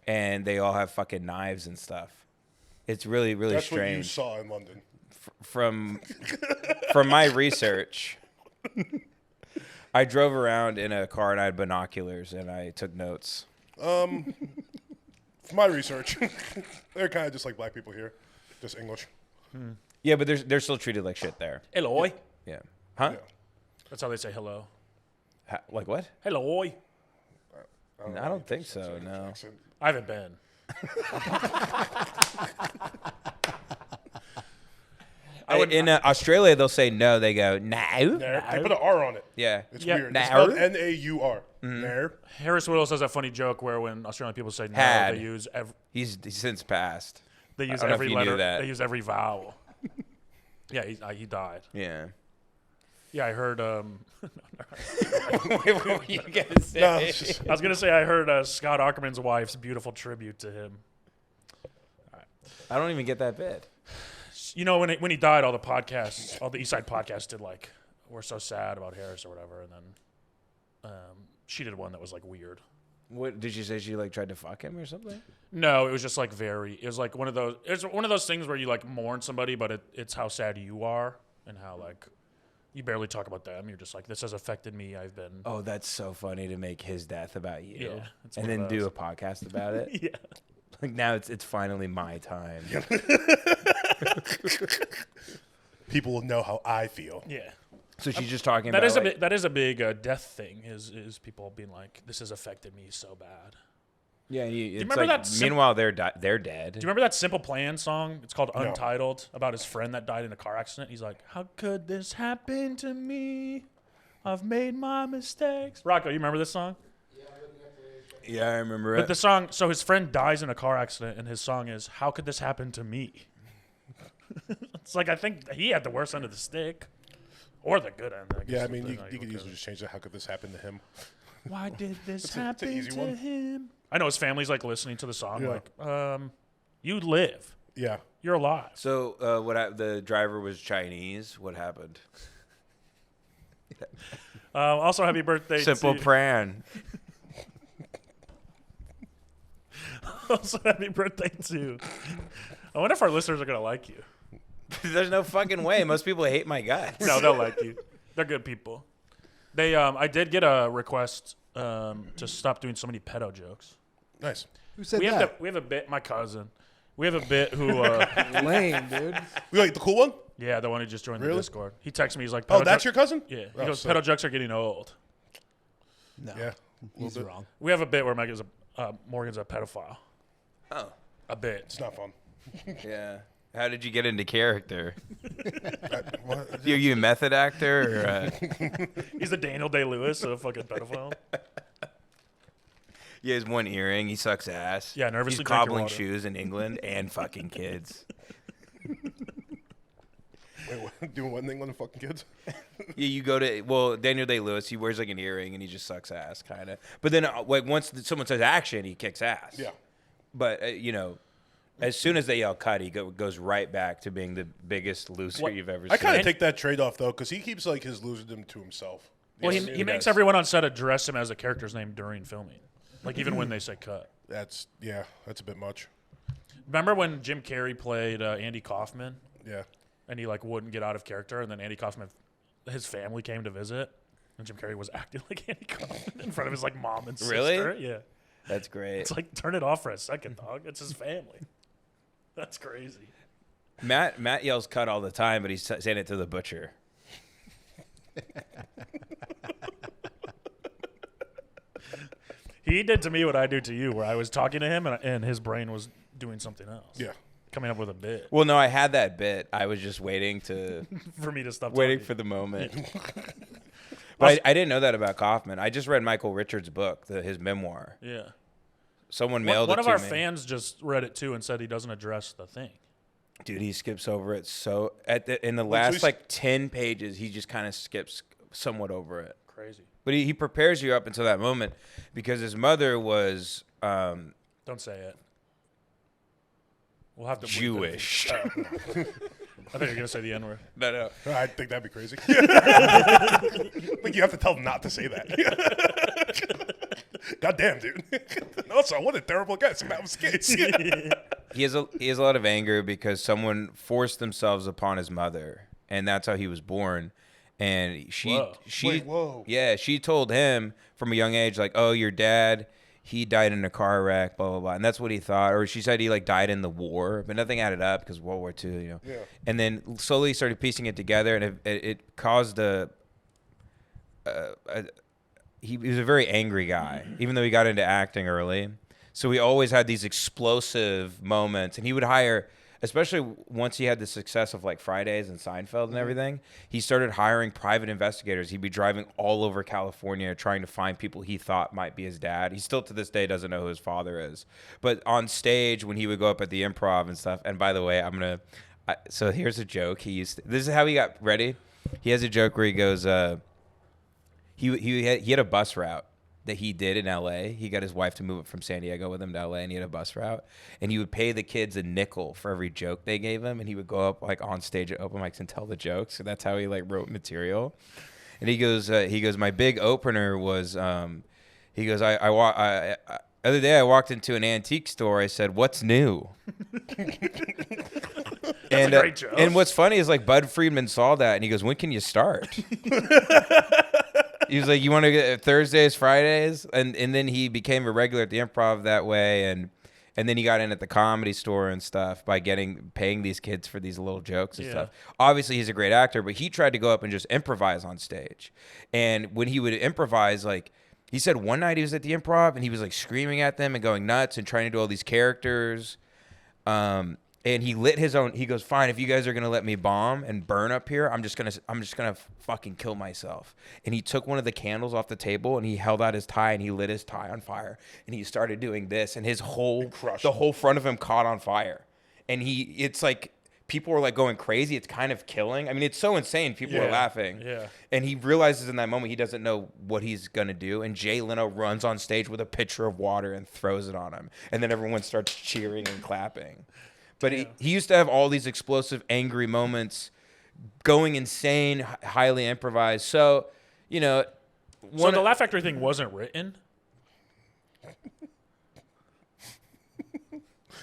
and they all have fucking knives and stuff. It's really That's what you strange. saw in London. From my research, I drove around in a car and I had binoculars and I took notes. From my research, they're kind of just like black people here, just English. Yeah, but they're still treated like shit there. Hello. Yeah. Huh? Yeah. That's how they say hello. Like what? Hello. I don't think so. No. Accent. I haven't been. In Australia, they'll say no. They go no. Nair. They put an R on it. Yeah. It's Yeah. weird. Nair? It's spelled N-A-U-R. Nair. Harris Wittels has a funny joke where when Australian people say no, Had. they use He's since passed. they use I don't know if every you knew letter. that. They use every vowel. Yeah, he died. Yeah. Yeah, I heard. Wait, what were you gonna say? No, it's just, I was gonna say I heard Scott Ackerman's wife's beautiful tribute to him. I don't even get that bit. You know, when he died, all the Eastside podcasts did like, we're so sad about Harris or whatever, and then she did one that was like weird. What did you say? She like tried to fuck him or something? No, it was just like it was like one of those things where you like mourn somebody, but it's how sad you are and how like you barely talk about them. You're just like, this has affected me. I've been Oh, that's so funny to make his death about you. Yeah, it's and one of then do those. a podcast about it. yeah. Like now it's finally my time. people will know how I feel. Yeah. So she's just talking That about is a like, that is a big death thing. Is people being like, this has affected me so bad. yeah. It's remember like, that meanwhile, they're dead. Do you remember that Simple Plan song? It's called No. Untitled, about his friend that died in a car accident. He's like, how could this happen to me? I've made my mistakes. Rocco, you remember this song? Yeah, I remember But it. the song, so his friend dies in a car accident, and his song is, how could this happen to me? It's like, I think he had the worst end of the stick. Or the good end. I guess, Yeah, I mean, you depending on how could look at easily it. just change that. How could this happen to him? Why did this It's an happen easy to one. him? I know his family's like listening to the song, Yeah. like, you live. Yeah. You're alive. So the driver was Chinese. What happened? Also, happy birthday Simple to... Pran. Also, happy birthday to... I wonder if our listeners are going to like you. There's no fucking way. Most people hate my guts. No, they'll like you. They're good people. They, I did get a request to stop doing so many pedo jokes. Nice. Who said We that? have a bit, my cousin. We have a bit who, Lame, dude. You like the cool one? yeah, the one who just joined the Really? Discord. He texted me, he's like, Oh, "Pedo that's jo-" your cousin? Yeah. He Oh, goes, sick. pedo jokes are getting old. No, Yeah. he's bit. wrong. We have a bit where Morgan's a pedophile. Oh, A bit. It's not fun. yeah. How did you get into character? What? Are you a method actor? Or, He's the Daniel Day-Lewis of fucking pedophile. he has one earring. He sucks ass. Yeah, nervously He's drink your cobbling water. shoes in England and fucking kids. Wait, what? Doing what in England and fucking kids? Yeah, you go to Daniel Day-Lewis. He wears like an earring and he just sucks ass, kind of. But then like once someone says action, he kicks ass. Yeah. But as soon as they yell cut, he goes right back to being the biggest loser you've ever I seen. kind of take that trade off though, because he keeps like his loserdom to himself. Well, Yes, he makes everyone on set address him as a character's name during filming. Like, even when they say cut. That's a bit much. Remember when Jim Carrey played Andy Kaufman? Yeah. And he, like, wouldn't get out of character, and then Andy Kaufman, his family came to visit, and Jim Carrey was acting like Andy Kaufman in front of his, like, mom and Really? sister. Yeah. That's great. It's like, turn it off for a second, dog. It's his family. That's crazy. Matt yells cut all the time, but he's saying it to the butcher. He did to me what I do to you, where I was talking to him, and his brain was doing something else. Yeah. Coming up with a bit Well, no, I had that bit. I was just waiting for me to stop waiting talking. for the moment. But I didn't know that about Kaufman. I just read Michael Richards' book, his memoir. Yeah. Someone mailed One it of to our me. fans just read it too and said he doesn't address the thing. Dude, he skips over it so in the Wait, so last he's- like 10 pages, he just kind of skips somewhat over it. Crazy. But he prepares you up until that moment because his mother was Don't say it. We'll have to bleep it. Jewish. Oh. I think you're gonna say the N-word. No. I think that'd be crazy. Like you have to tell them not to say that. God damn, dude. Also, what a terrible guess if that was the case. He has a lot of anger because someone forced themselves upon his mother, and that's how he was born. And Wait, whoa. yeah, she told him from a young age, like, oh, your dad, he died in a car wreck, blah blah blah, and that's what he thought. Or she said he like died in the war, but nothing added up because World War II, you know. Yeah. And then slowly started piecing it together, and it caused he was a very angry guy, even though he got into acting early. So he always had these explosive moments, and he would hire, especially once he had the success of like Fridays and Seinfeld and everything, he started hiring private investigators. He'd be driving all over California trying to find people he thought might be his dad. He still to this day doesn't know who his father is. But on stage, when he would go up at the Improv and stuff, and by the way, so here's a joke. This is how he got ready. He has a joke where he goes, he had a bus route that he did in L.A. He got his wife to move it from San Diego with him to L.A., and he had a bus route. And he would pay the kids a nickel for every joke they gave him, and he would go up like on stage at open mics and tell the jokes. So that's how he like wrote material. And he goes, my big opener was, he goes, other day I walked into an antique store. I said, "What's new?" That's a great joke. And what's funny is like Bud Friedman saw that, and he goes, "When can you start?" He was like, "You want to get Thursdays, Fridays?" And then he became a regular at the Improv that way, and then he got in at the Comedy Store and stuff by paying these kids for these little jokes and stuff. Obviously, he's a great actor, but he tried to go up and just improvise on stage. And when he would improvise, like he said one night he was at the Improv and he was like screaming at them and going nuts and trying to do all these characters. And he lit his own. He goes, "Fine, if you guys are gonna let me bomb and burn up here, I'm just gonna fucking kill myself." And he took one of the candles off the table and he held out his tie and he lit his tie on fire and he started doing this and the whole front of him caught on fire. And it's like people were like going crazy. It's kind of killing. I mean, it's so insane. People are laughing. Yeah. And he realizes in that moment he doesn't know what he's gonna do. And Jay Leno runs on stage with a pitcher of water and throws it on him. And then everyone starts cheering and clapping. But he used to have all these explosive, angry moments, going insane, highly improvised. So, you know, So the Laugh Factory thing wasn't written?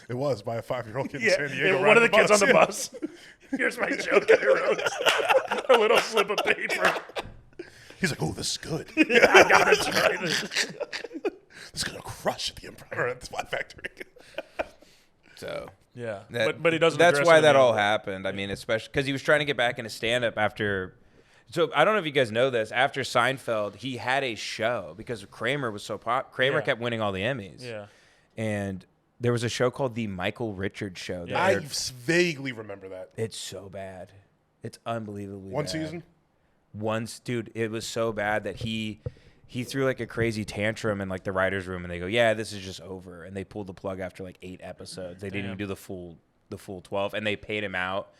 It was by a 5-year-old kid in San Diego. One of the riding kids on the bus. Here's my joke I wrote. A little slip of paper. He's like, "Oh, this is good. I gotta try this. This is gonna crush the Empire at the Spot Factory." So Yeah, that- but he doesn't. That's address why it in that the all end. happened. I mean, especially because he was trying to get back into stand-up after. So I don't know if you guys know this. After Seinfeld, he had a show because Kramer was so Kramer Yeah. kept winning all the Emmys. Yeah. And there was a show called The Michael Richards Show. That I aired. vaguely remember that. It's so bad. It's unbelievably One bad. season. Once, dude, it was so bad that he threw like a crazy tantrum in like the writers' room, and they go, "Yeah, this is just over," and they pulled the plug after like 8 episodes. They didn't even do the full 12, and they paid him out,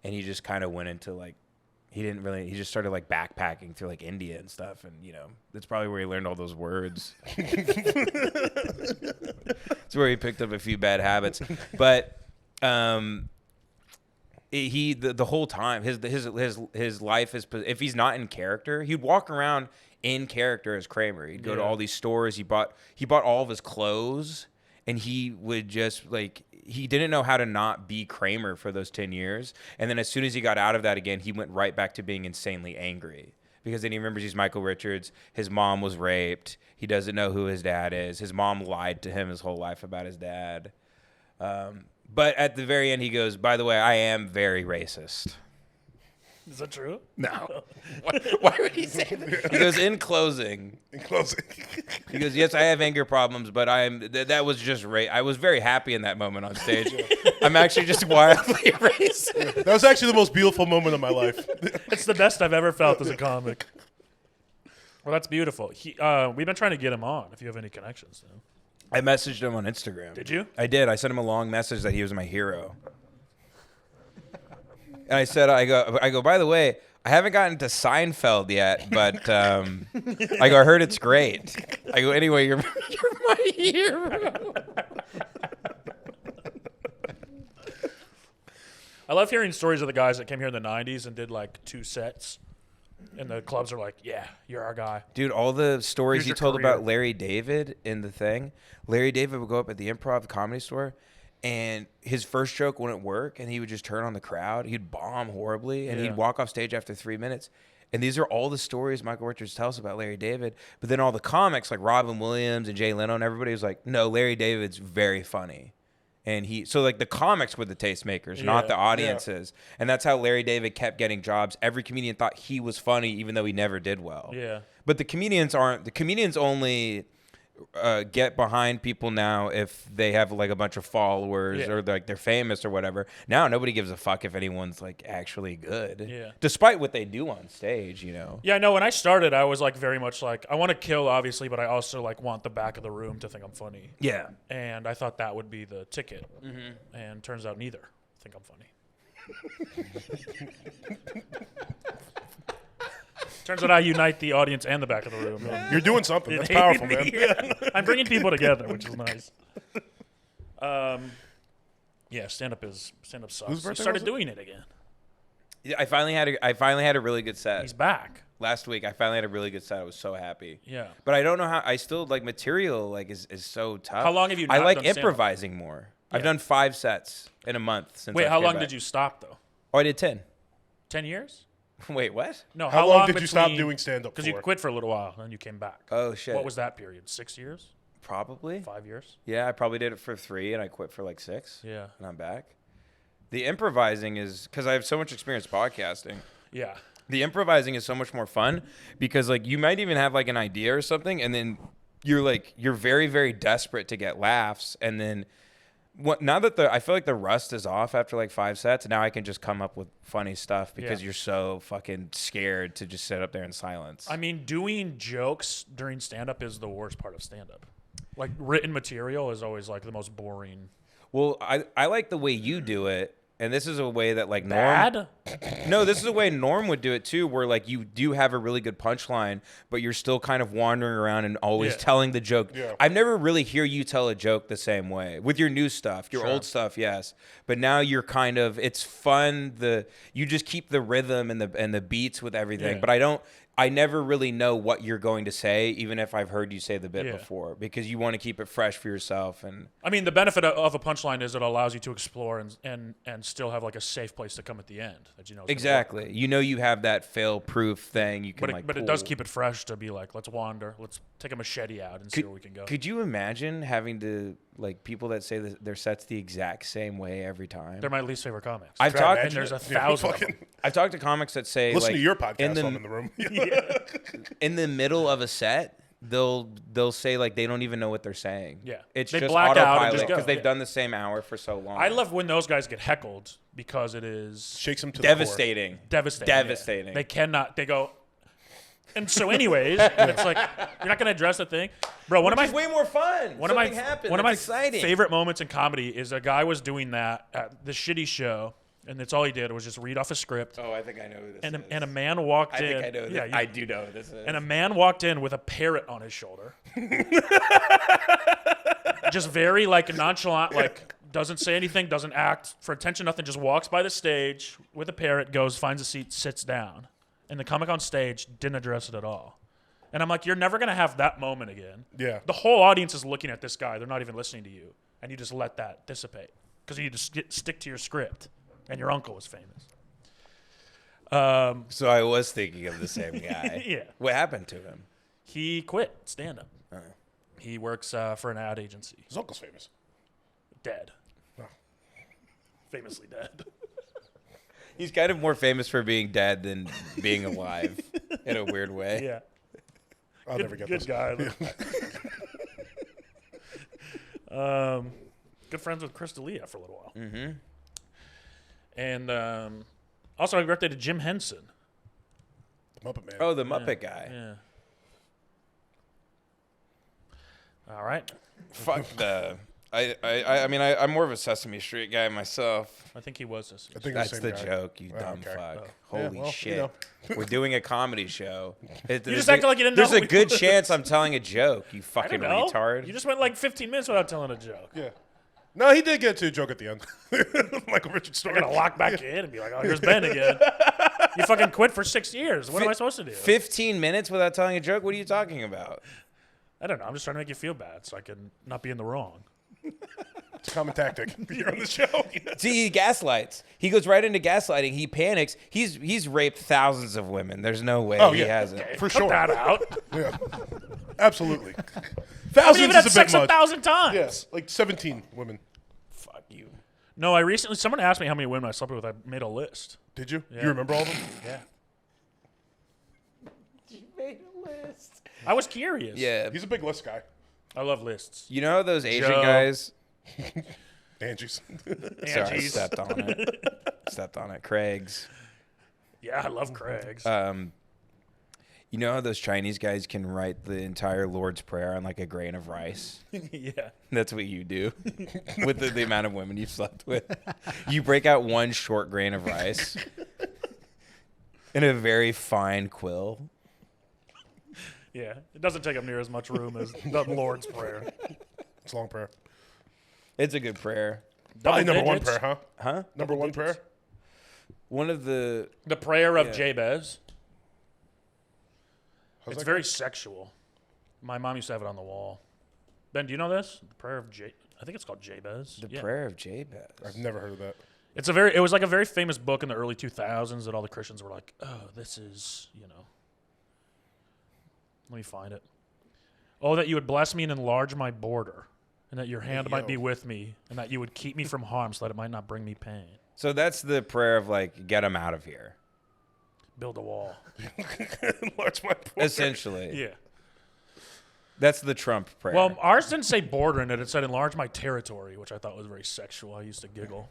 and he just kind of went into like he just started like backpacking through like India and stuff, and you know that's probably where he learned all those words. It's where he picked up a few bad habits, but the whole time his life is, if he's not in character, he'd walk around in character as Kramer. He'd go to all these stores. He bought all of his clothes, and he would just like he didn't know how to not be Kramer for those 10 years. And then as soon as he got out of that again, he went right back to being insanely angry. Because then he remembers he's Michael Richards. His mom was raped. He doesn't know who his dad is. His mom lied to him his whole life about his dad. But at the very end, he goes, "By the way, I am very racist." Is that true? No. Why would he say that? He goes, in closing, he goes, "Yes, I have anger problems, but that was just I was very happy in that moment on stage. I'm actually just wildly racist." That was actually the most beautiful moment of my life. It's the best I've ever felt as a comic. Well, that's beautiful. We've been trying to get him on. If you have any connections, though. I messaged him on Instagram. Did you? I did. I sent him a long message that he was my hero. And I said, I go. By the way, I haven't gotten to Seinfeld yet, but I heard it's great. I go, anyway, you're my hero. I love hearing stories of the guys that came here in the '90s and did like 2 sets, and the clubs are like, "Yeah, you're our guy." Dude, all the stories Here's he your told career. about Larry David in the thing. Larry David would go up at the Improv Comedy Store, and his first joke wouldn't work, and he would just turn on the crowd. He'd bomb horribly, and Yeah. he'd walk off stage after 3 minutes. And these are all the stories Michael Richards tells about Larry David. But then all the comics like Robin Williams and Jay Leno and everybody was like, no, Larry David's very funny. And so like the comics were the tastemakers, not the audiences. And that's how Larry David kept getting jobs. Every comedian thought he was funny, even though he never did well. Yeah. But the comedians aren't. The comedians only get behind people now if they have like a bunch of followers or like they're famous or whatever. Now nobody gives a fuck if anyone's like actually good. Yeah. Despite what they do on stage, you know. Yeah, I know. When I started, I was like very much like, I want to kill, obviously, but I also like want the back of the room to think I'm funny. Yeah. And I thought that would be the ticket. Mm-hmm. And turns out neither think I'm funny. Turns out I unite the audience and the back of the room. You're doing something. That's powerful, man. Yeah. I'm bringing people together, which is nice. Yeah, stand-up sucks. Whose He birthday started was it? doing it again. Yeah, I finally had a really good set. He's back. Last week I finally had a really good set. I was so happy. Yeah. But I don't know how I still like material like is so tough. How long have you I not like done stand-up? improvising more. I've Yeah. done 5 sets in a month since Wait, I how came long back. did you stop, though? Oh, I did 10. 10 years? Wait, what? No, How long did you stop doing stand-up Because you for? quit for a little while, and then you came back. Oh shit. What was that period? 6 years? Probably. 5 years? Yeah, I probably did it for 3 and I quit for like 6. Yeah. And I'm back. The improvising is because I have so much experience podcasting. Yeah. The improvising is so much more fun because like you might even have like an idea or something and then you're very, very desperate to get laughs. And then now that I feel like the rust is off after like 5 sets, now I can just come up with funny stuff because you're so fucking scared to just sit up there in silence. I mean, doing jokes during stand-up is the worst part of stand-up. Like, written material is always, like, the most boring. Well, I like the way you do it. And this is a way that like Norm. Bad? No, this is a way Norm would do it too, where like you do have a really good punchline, but you're still kind of wandering around and always telling the joke. Yeah. I've never really hear you tell a joke the same way with your new stuff, your old stuff, yes. But now you're kind of it's fun. You just keep the rhythm and the beats with everything. Yeah. But I never really know what you're going to say, even if I've heard you say the bit before, because you want to keep it fresh for yourself. And I mean, the benefit of a punchline is it allows you to explore and still have, like, a safe place to come at the end that you know is gonna work. exactly, you know, you have that fail-proof thing. You can But it does keep it fresh to be like, let's wander, let's take a machete out and see where we can go. Could you imagine having to like people that say that their set's the exact same way every time? They're my least favorite comics. I've Try to talked. and imagine there's it. 1,000 of them. I've talked to comics that say Listen like, to your podcast in while I'm in the room. in the middle of a set, they'll say like they don't even know what they're saying. Yeah. It's They just black out and autopilot just go. because they've Yeah. done the same hour for so long. I love when those guys get heckled because it is Shakes them to devastating. devastating. Devastating. Yeah. They cannot. They go. And so, anyways, it's like you're not gonna address the thing, bro. One of It's my way more fun. one of my happened. one of my That's exciting. favorite moments in comedy is a guy was doing that at the shitty show, and that's all he did was just read off a script. Oh, I think I know who this And is. and a man walked I in. think I know. Yeah, I do know who this is. And a man walked in with a parrot on his shoulder. Just very like nonchalant, like doesn't say anything, doesn't act for attention, nothing, just walks by the stage with a parrot, goes, finds a seat, sits down. And the comic on stage didn't address it at all. And I'm like, you're never going to have that moment again. Yeah. The whole audience is looking at this guy. They're not even listening to you. And you just let that dissipate because you just stick to your script. And your uncle was famous. So I was thinking of the same guy. Yeah. What happened to him? He quit stand-up. He works for an ad agency. His uncle's famous. Dead. Oh. Famously dead. He's kind of more famous for being dead than being alive in a weird way. Yeah. I'll never get Good this. guy. Good friends with Chris D'Elia for a little while. Mm-hmm. And also, happy birthday to Jim Henson. The Muppet Man. Oh, the Muppet guy. Yeah. All right. Fuck the. I mean, I'm more of a Sesame Street guy myself. I think he was this. I think That's same the guy. joke, you Oh, dumb okay. fuck. Yeah, Holy well, you shit. know. We're doing a comedy show. You just acted like you didn't There's know a we good was. chance I'm telling a joke, you I fucking don't know. retard. You just went like 15 minutes without telling a joke. Yeah. No, he did get to a joke at the end. Michael Richards story. You're gonna lock back in and be like, "Oh, here's Ben again." You fucking quit for 6 years. What am I supposed to do? 15 minutes without telling a joke? What are you talking about? I don't know. I'm just trying to make you feel bad so I can not be in the wrong. It's a common tactic here on the show. See, he gaslights. He goes right into gaslighting. He panics. He's raped thousands of women. There's no way Oh, he yeah. hasn't. For Cut sure. that out. Yeah. Absolutely. I've Thousands even is had a sex bit much. 1,000 times. Yes, like 17 women. Fuck you. No, I recently someone asked me how many women I slept with. I made a list. Did you? Yeah. You remember all of them? Yeah. You made a list. I was curious. Yeah. He's a big list guy. I love lists. You know those Asian Joe. guys? Angie's. Sorry, I Angie's. stepped on it. Stepped on it. Craig's. Yeah, I love Craig's. You know how those Chinese guys can write the entire Lord's Prayer on like a grain of rice? Yeah. That's what you do with the amount of women you've slept with. You break out one short grain of rice in a very fine quill. Yeah. It doesn't take up near as much room as the Lord's Prayer. It's a long prayer. It's a good prayer. Probably Double number one digits. prayer, huh? Huh? Number one prayer? One of the... The prayer of Yeah. Jabez. How's It's that very go? sexual. My mom used to have it on the wall. Ben, do you know this? The prayer of I think it's called Jabez. The Yeah. prayer of Jabez. I've never heard of that. It was like a very famous book in the early 2000s that all the Christians were like, "Oh, this is, Let me find it. Oh, that you would bless me and enlarge my border, and that your hand might be with me, and that you would keep me from harm so that it might not bring me pain. So that's the prayer of like, get him out of here. Build a wall." Enlarge my border. Essentially. Yeah. That's the Trump prayer. Well, ours didn't say border in it. It said enlarge my territory, which I thought was very sexual. I used to giggle.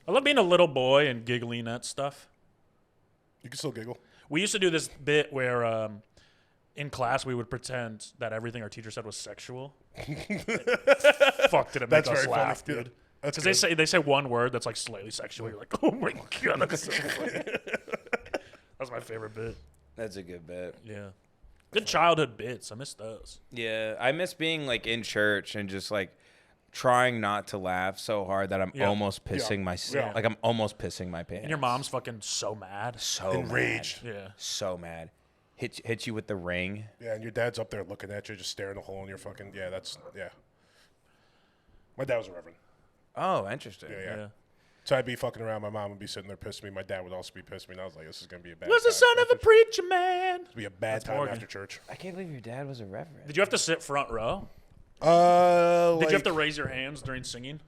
I love being a little boy and giggling at stuff. You can still giggle. We used to do this bit where in class we would pretend that everything our teacher said was sexual. Fuck, did it make That's us very laugh, funny. Yeah. dude? That's Because good. they say one word that's like slightly sexual. You're like, oh my god, that's so funny. That's my favorite bit. that's a good bit. Yeah, good childhood bits. I miss those. Yeah, I miss being like in church and just like trying not to laugh so hard that I'm Yeah. almost pissing Yeah. like I'm almost pissing my pants. And your mom's fucking so mad. so Enraged. mad. Yeah. So mad. Hit you with the ring. Yeah, and your dad's up there looking at you, just staring a hole in your fucking. Yeah, that's. Yeah. My dad was a reverend. Oh, interesting. Yeah. Yeah. So I'd be fucking around. My mom would be sitting there pissing me. My dad would also be pissing me. And I was like, this is going to be a bad Was the time son of a after- preacher man. It'd be a bad That's time Morgan. after church. I can't believe your dad was a reverend. Did you have to sit front row? Did Did you have to raise your hands during singing?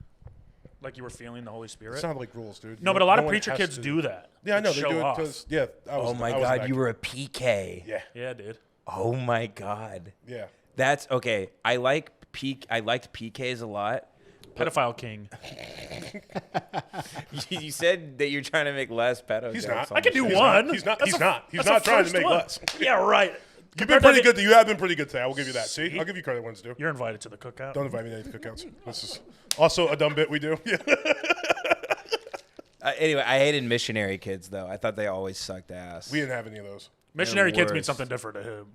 Like you were feeling the Holy Spirit? It's not like rules, dude. No, but a lot of one preacher has kids to- do that. Yeah, I know. They They do show it off. because, yeah. I was, Oh my I was God, that you kid. were a PK. Yeah. Yeah, dude. Oh my God. Yeah. That's okay. I liked PKs a lot. Pedophile king. You said that you're trying to make less pedo He's jokes not. on I can the do show. one. He's not. That's He's a- not. He's that's not the trying to first make one. less. Yeah, right. You've been pretty good. You have been pretty good today. I will give you that. See, See? I'll give you credit when it's due. You're invited to the cookout. Don't invite me to any cookouts. This is also a dumb bit we do. Yeah. Anyway, I hated missionary kids though. I thought they always sucked ass. We didn't have any of those. Missionary They're kids mean worse. something different to him.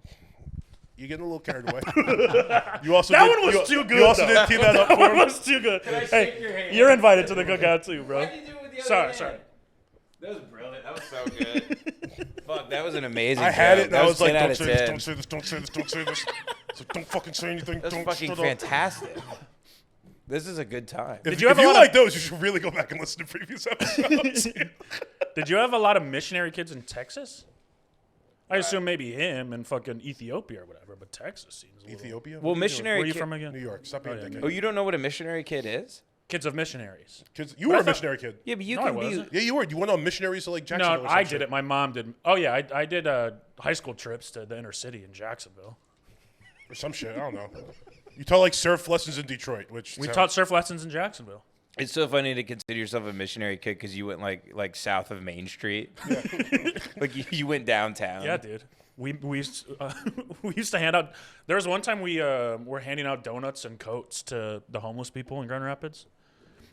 You're getting a little carried away. You also That did, one was you, too good, You also though. did tee that up That for one him. was too good. Hey, you're invited to the cookout too, bro. Sorry. That was brilliant. That was so good. Fuck, that was an amazing. I had joke. it, and That I was like, 10 out don't of say this, 10. don't say this, don't say this, don't say this. So don't fucking say anything. That's Don't fucking shut up. fantastic. This is a good time. If you have if a you lot of- like those, you should really go back and listen to previous episodes. Did you have a lot of missionary kids in Texas? I assume maybe him and fucking Ethiopia or whatever, but Texas seems a little... Ethiopia? Well, Where missionary. Where are you kid- from again? New York. Stop being a yeah, dickhead. Oh, you don't know what a missionary kid is? Kids of missionaries. Kids, you were I a thought- missionary kid. Yeah, but you No, I can be. wasn't. Yeah, you were. You went on missionaries to like Jacksonville. No, or some I shit. did it. My mom did. Oh, yeah, I did high school trips to the inner city in Jacksonville. Or some shit. I don't know. You taught like surf lessons in Detroit, which We sounds- taught surf lessons in Jacksonville. It's so funny to consider yourself a missionary kid because you went like south of Main Street. like you went downtown. Yeah, dude. we used we used to hand out. There was one time we were handing out donuts and coats to the homeless people in Grand Rapids,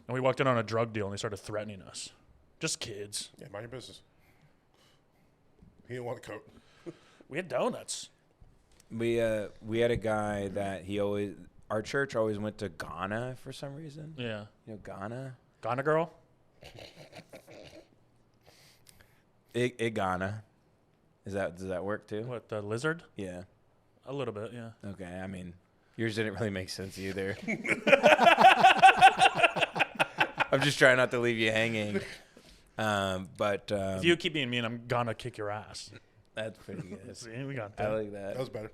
and we walked in on a drug deal and they started threatening us. Just kids. Yeah, mind your business. He didn't want a coat. We had donuts. We had a guy that our church always went to Ghana for some reason. Yeah. You know Ghana? Ghana girl. Ghana. Does that work too? What, the lizard? Yeah. A little bit, yeah. Okay. I mean, yours didn't really make sense either. I'm just trying not to leave you hanging. But If you keep being mean, I'm gonna kick your ass. that's pretty good. See, we got I that. like that. That was better.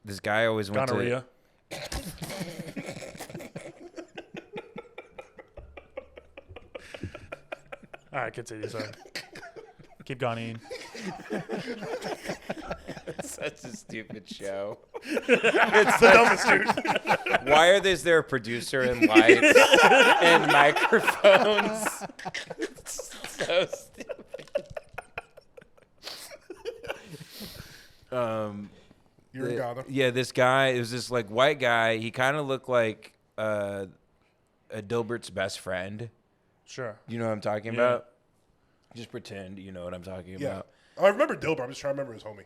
This guy always went Gonorrhea. All right, continue. Sorry. Keep going. Such a stupid show. It's the dumbest dude. Why is there a producer and lights and microphones? It's so stupid. You're in Ghana. Yeah, this guy, it was this like white guy. He kind of looked like a Dilbert's best friend. Sure. You know what I'm talking Yeah. about? Just pretend you know what I'm talking Yeah. about. I remember Dilbert. I'm just trying to remember his homie.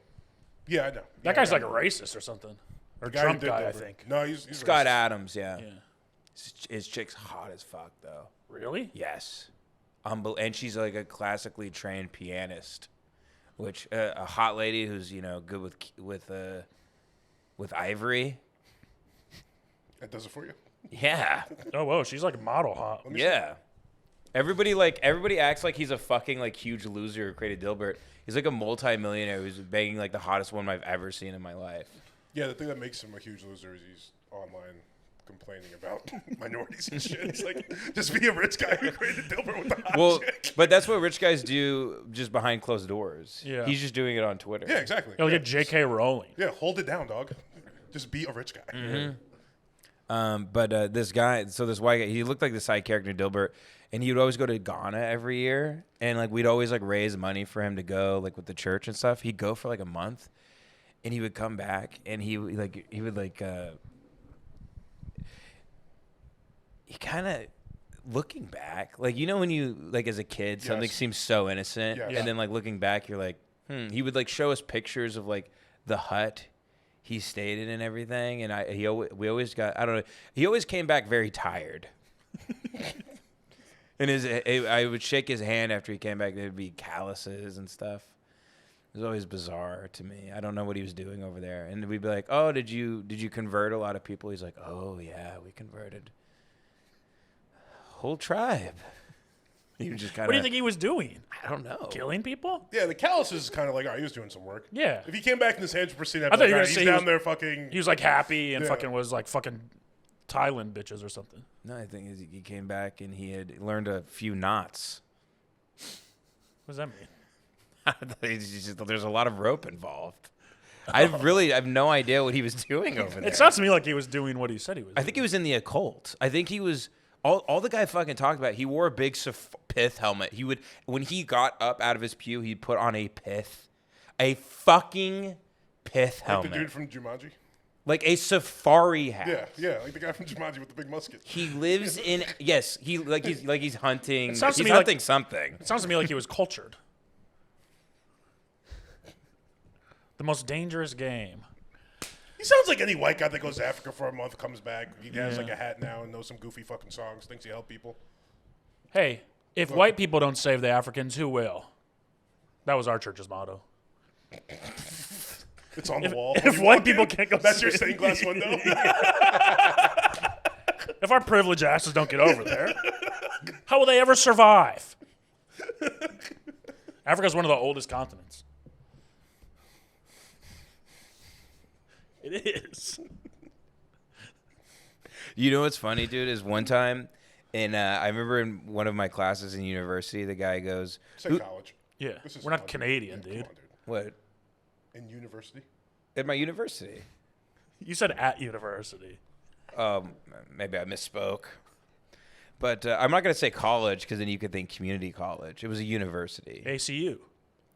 Yeah, I know. That guy's like a racist or something. Or The guy who Trump did guy, I Dilbert. think. No, he's Scott racist. Adams, yeah. Yeah. His chick's hot as fuck though. Really? Yes. And she's like a classically trained pianist, which a hot lady who's good with ivory. That does it for you. Yeah, Oh, whoa. She's like model hot. yeah. Everybody acts like he's a fucking like huge loser who created Dilbert. He's like a multi-millionaire who's banging like the hottest woman I've ever seen in my life. Yeah, the thing that makes him a huge loser is he's online complaining about minorities and shit. It's like, just be a rich guy who created Dilbert with the hot Well, chick. but that's what rich guys do just behind closed doors. Yeah. He's just doing it on Twitter. Yeah, exactly. He'll yeah. get J.K. Rowling. Yeah, hold it down, dog. Just be a rich guy. Mm-hmm. But this guy, so this white guy, he looked like the side character in Dilbert, and he would always go to Ghana every year, and like we'd always like raise money for him to go, like with the church and stuff. He'd go for like a month, and he would come back, and he kind of looking back, like when you like as a kid something Yes. seems so innocent, Yes. and then like looking back, you're like, He would like show us pictures of like the hut he stayed in and everything, and we always got, I don't know, he always came back very tired. And I would shake his hand after he came back. There'd be calluses and stuff. It was always bizarre to me. I don't know what he was doing over there. And we'd be like, "Oh, did you convert a lot of people?" He's like, "Oh yeah, we converted whole tribe." He was just kind of. What do you think he was doing? I don't know. Killing people? Yeah, the callus is kind of like, he was doing some work. Yeah. If he came back in his hands pristine, I'd I be thought you were like, gonna he's say he down was- there fucking. He was like happy and Yeah. fucking was like fucking Thailand bitches or something. No, I think he came back and he had learned a few knots. What does that mean? There's a lot of rope involved. I have no idea what he was doing over there. It sounds to me like he was doing what he said he was I think he was in the occult. I think he was all the guy fucking talked about. He wore a big pith helmet. He would, when he got up out of his pew, he'd put on a fucking pith Like helmet, the dude from Jumanji. like a safari hat. Yeah, like the guy from Jumanji with the big musket. He lives in he's hunting. sounds to He's me like- hunting something. It sounds to me like he was cultured. The most dangerous game. He sounds like any white guy that goes to Africa for a month, comes back. He has Yeah. like a hat now and knows some goofy fucking songs. Thinks he help people. Hey, if white people don't save the Africans, who will? That was our church's motto. It's on the wall. if When you white walk people in, can't go that's your see- stained glass window. If our privileged asses don't get over there, how will they ever survive? Africa's one of the oldest continents. It is. You know what's funny, dude? Is one time, I remember in one of my classes in university, the guy goes, Say college. Yeah, This is we're not college. Canadian, Yeah, dude. come on, dude. "What?" In university. At my university. You said at university. Maybe I misspoke. But I'm not going to say college because then you could think community college. It was a university. ACU.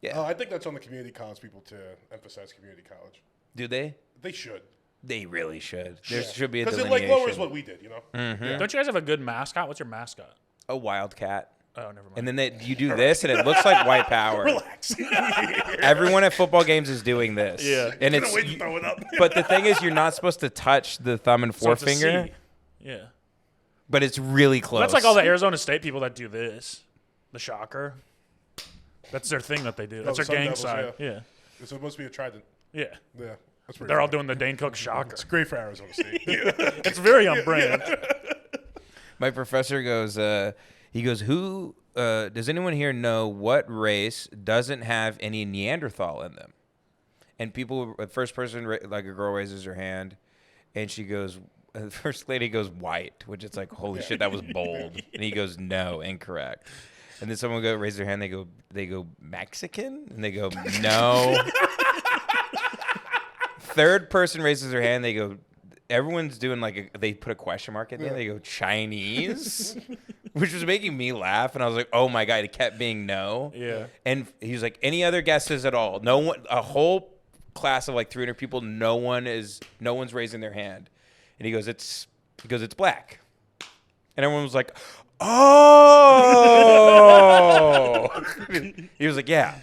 Yeah. Oh, I think that's on the community college people to emphasize community college. Do they? They should. They really should. There should be a because it delineation. like lowers what we did, you know. Yeah. Don't you guys have a good mascot? What's your mascot? A wildcat. Oh, never mind. And then you do this, and it looks like white power. Relax. Everyone at football games is doing this. Yeah. And Couldn't it's. wait to throw it up. But the thing is, you're not supposed to touch the thumb and So it's a forefinger. C. Yeah. But it's really close. That's like all the Arizona State people that do this. The shocker. That's their thing that they do. That's the their Sun gang Devils, side. yeah. Yeah. It's supposed to be a trident. Yeah. Yeah, that's pretty. They're all funny. doing the Dane Cook shocker. It's great for Arizona State. It's very on brand. My professor goes, he goes, who, does anyone here know what race doesn't have any Neanderthal in them? And people, the first person, like a girl raises her hand, and she goes, the first lady goes white, which it's like, holy shit, that was bold. And he goes, no, incorrect. And then someone raise their hand, they go Mexican? And they go, no. Third person raises their hand, they go, everyone's doing they put a question mark at the end, they go, Chinese? Which was making me laugh, and I was like, oh my God, it kept being no. Yeah. And he was like, any other guesses at all? No one, a whole class of like 300 people, no one's raising their hand. And he goes, it's black. And everyone was like, oh. He was like, yeah.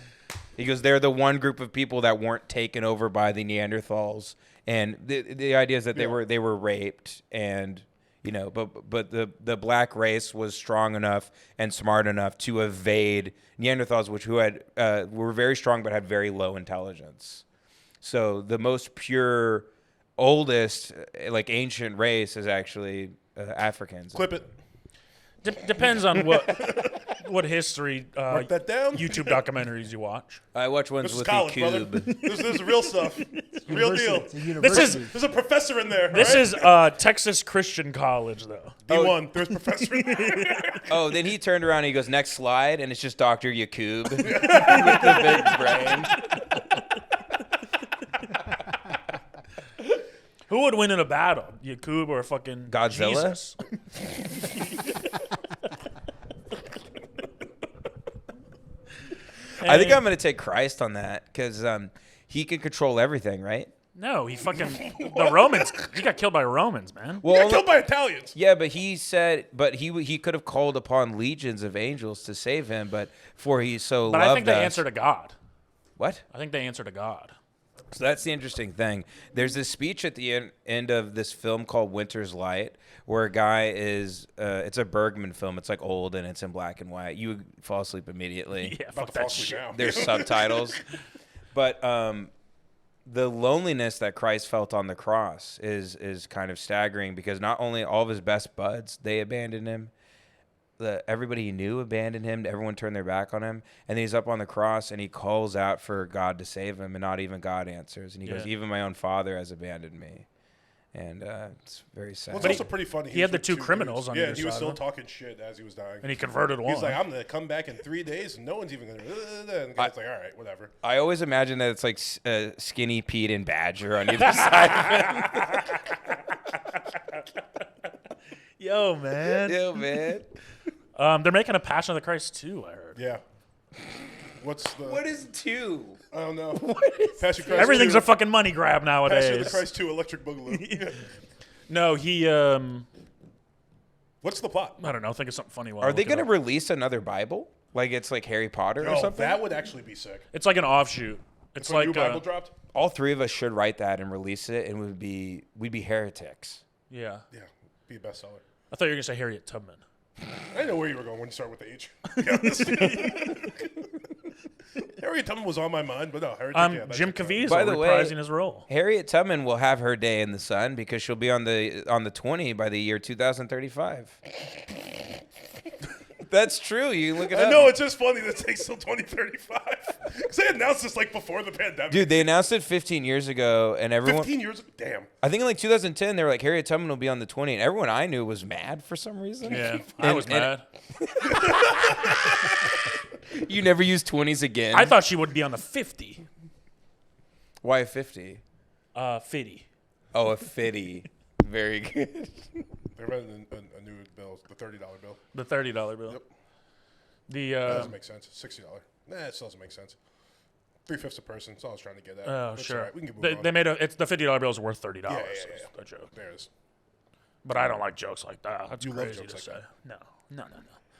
He goes, they're the one group of people that weren't taken over by the Neanderthals. And the idea is that they were raped, and but the black race was strong enough and smart enough to evade Neanderthals, who were very strong but had very low intelligence. So the most pure, oldest, like ancient race is actually Africans. Clip it. Depends on what history Mark that down. YouTube documentaries you watch. I watch ones This is with college, the brother. cube. This is real stuff. Real deal. It's a university. This There's a professor in there. This right? is Texas Christian College, though. D1. There's a professor in there. Oh, then he turned around and he goes, next slide, and it's just Dr. Yakub with the big brain. Who would win in a battle, Yakub or fucking Godzilla? Jesus? I think I'm going to take Christ on that because he can control everything, right? No, he fucking the Romans. He got killed by Romans, man. He got killed by Italians. Yeah, but he said, he could have called upon legions of angels to save him, but for he so But loved I think they us. answer to God. What? I think they answer to God. So that's the interesting thing. There's this speech at the end of this film called Winter's Light, where a guy is, it's a Bergman film. It's like old and it's in black and white. You would fall asleep immediately. Yeah, About fuck to fall that asleep shit. now. There's subtitles. But the loneliness that Christ felt on the cross is kind of staggering because not only all of his best buds, they abandoned him. Everybody he knew abandoned him. Everyone turned their back on him. And he's up on the cross and he calls out for God to save him, and not even God answers. And he goes, even my own father has abandoned me. And it's very sad. Well, it's also pretty funny. he had was the with two dudes. criminals on Yeah, either and he was side still of him. talking shit as he was dying. And he converted one. He was like, I'm going to come back in 3 days, and no one's even going to... And the guy's like, all right, whatever. I always imagine that it's like Skinny Pete and Badger on either side. Yo, man. Yo, man. They're making a Passion of the Christ too, I heard. Yeah. What's the... What is 2? I don't know. What is Passion Christ Everything's 2, a fucking money grab nowadays. Passion of the Christ 2, Electric Boogaloo. No, he What's the plot? I don't know. Think of something funny. While Are they going to release another Bible? Like it's like Harry Potter or Oh, something? that would actually be sick. It's like an offshoot. It's So a like new Bible dropped? All 3 of us should write that and release it, and we'd be heretics. yeah. Yeah, be a bestseller. I thought you were gonna say Harriet Tubman. I didn't know where you were going when you start with the H. To be honest. Harriet Tubman was on my mind, but no, Harriet Tubman. Yeah, Jim Caviezel By the way- reprising his role. Harriet Tubman will have her day in the sun because she'll be on the 20 by the year 2035. That's true. You can look it I up. know, it's just funny that it takes till 2035. Because they announced this like before the pandemic. Dude, they announced it 15 years ago, and everyone. 15 years ago? Damn. I think in like 2010, they were like, Harriet Tubman will be on the 20, and everyone I knew was mad for some reason. Yeah, I And- was and- mad. You never use 20s again. I thought she would be on the 50. Why 50? 50. Oh, a 50. Very good. They're running a new bill, the $30 bill. The $30 bill. Yep. The That doesn't make sense. $60. Nah, it still doesn't make sense. 3/5 a person. That's all I was trying to get at. Oh, That's sure. all right. We can move on. They made it's the $50 bills are worth $30. Yeah. That's a joke. There it is. But I don't like jokes like that. That's You love crazy jokes to like say. No.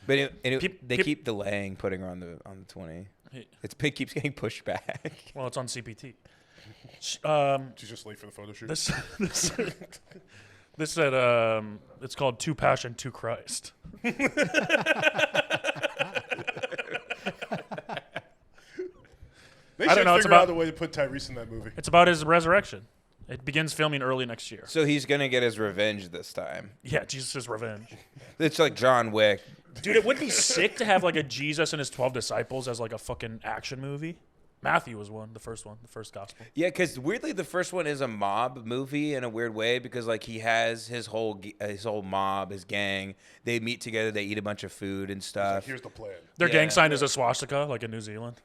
But they Peop- keep delaying putting her on the 20. It keeps getting pushed back. Well, it's on CPT. She's just late for the photo shoot. This said it's called Two Passion, Two Christ. They I don't should know, it's figure out about- a way to put Tyrese in that movie. It's about his resurrection. It begins filming early next year. So he's gonna get his revenge this time. Yeah, Jesus' revenge. It's like John Wick. Dude, it would be sick to have like a Jesus and his 12 disciples as like a fucking action movie. Matthew was the first gospel. Yeah, because weirdly the first one is a mob movie in a weird way because like he has his whole mob, his gang. They meet together, they eat a bunch of food and Like, stuff. here's the plan. Their Yeah. gang sign is a swastika, like in New Zealand.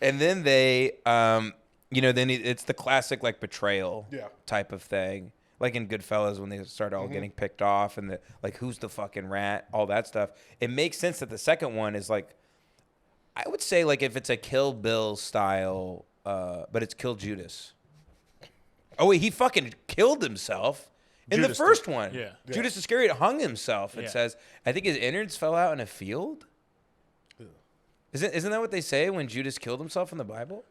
And then they, then it's the classic like betrayal Yeah. type of thing. Like in Goodfellas when they start all getting picked off and like who's the fucking rat, all that stuff. It makes sense that the second one is like, I would say like if it's a Kill Bill style, but it's Kill Judas. Oh wait, he fucking killed himself in Judas the first did. one. Yeah. Judas Iscariot hung himself. It Yeah. says, I think his innards fell out in a field. Isn't that what they say when Judas killed himself in the Bible?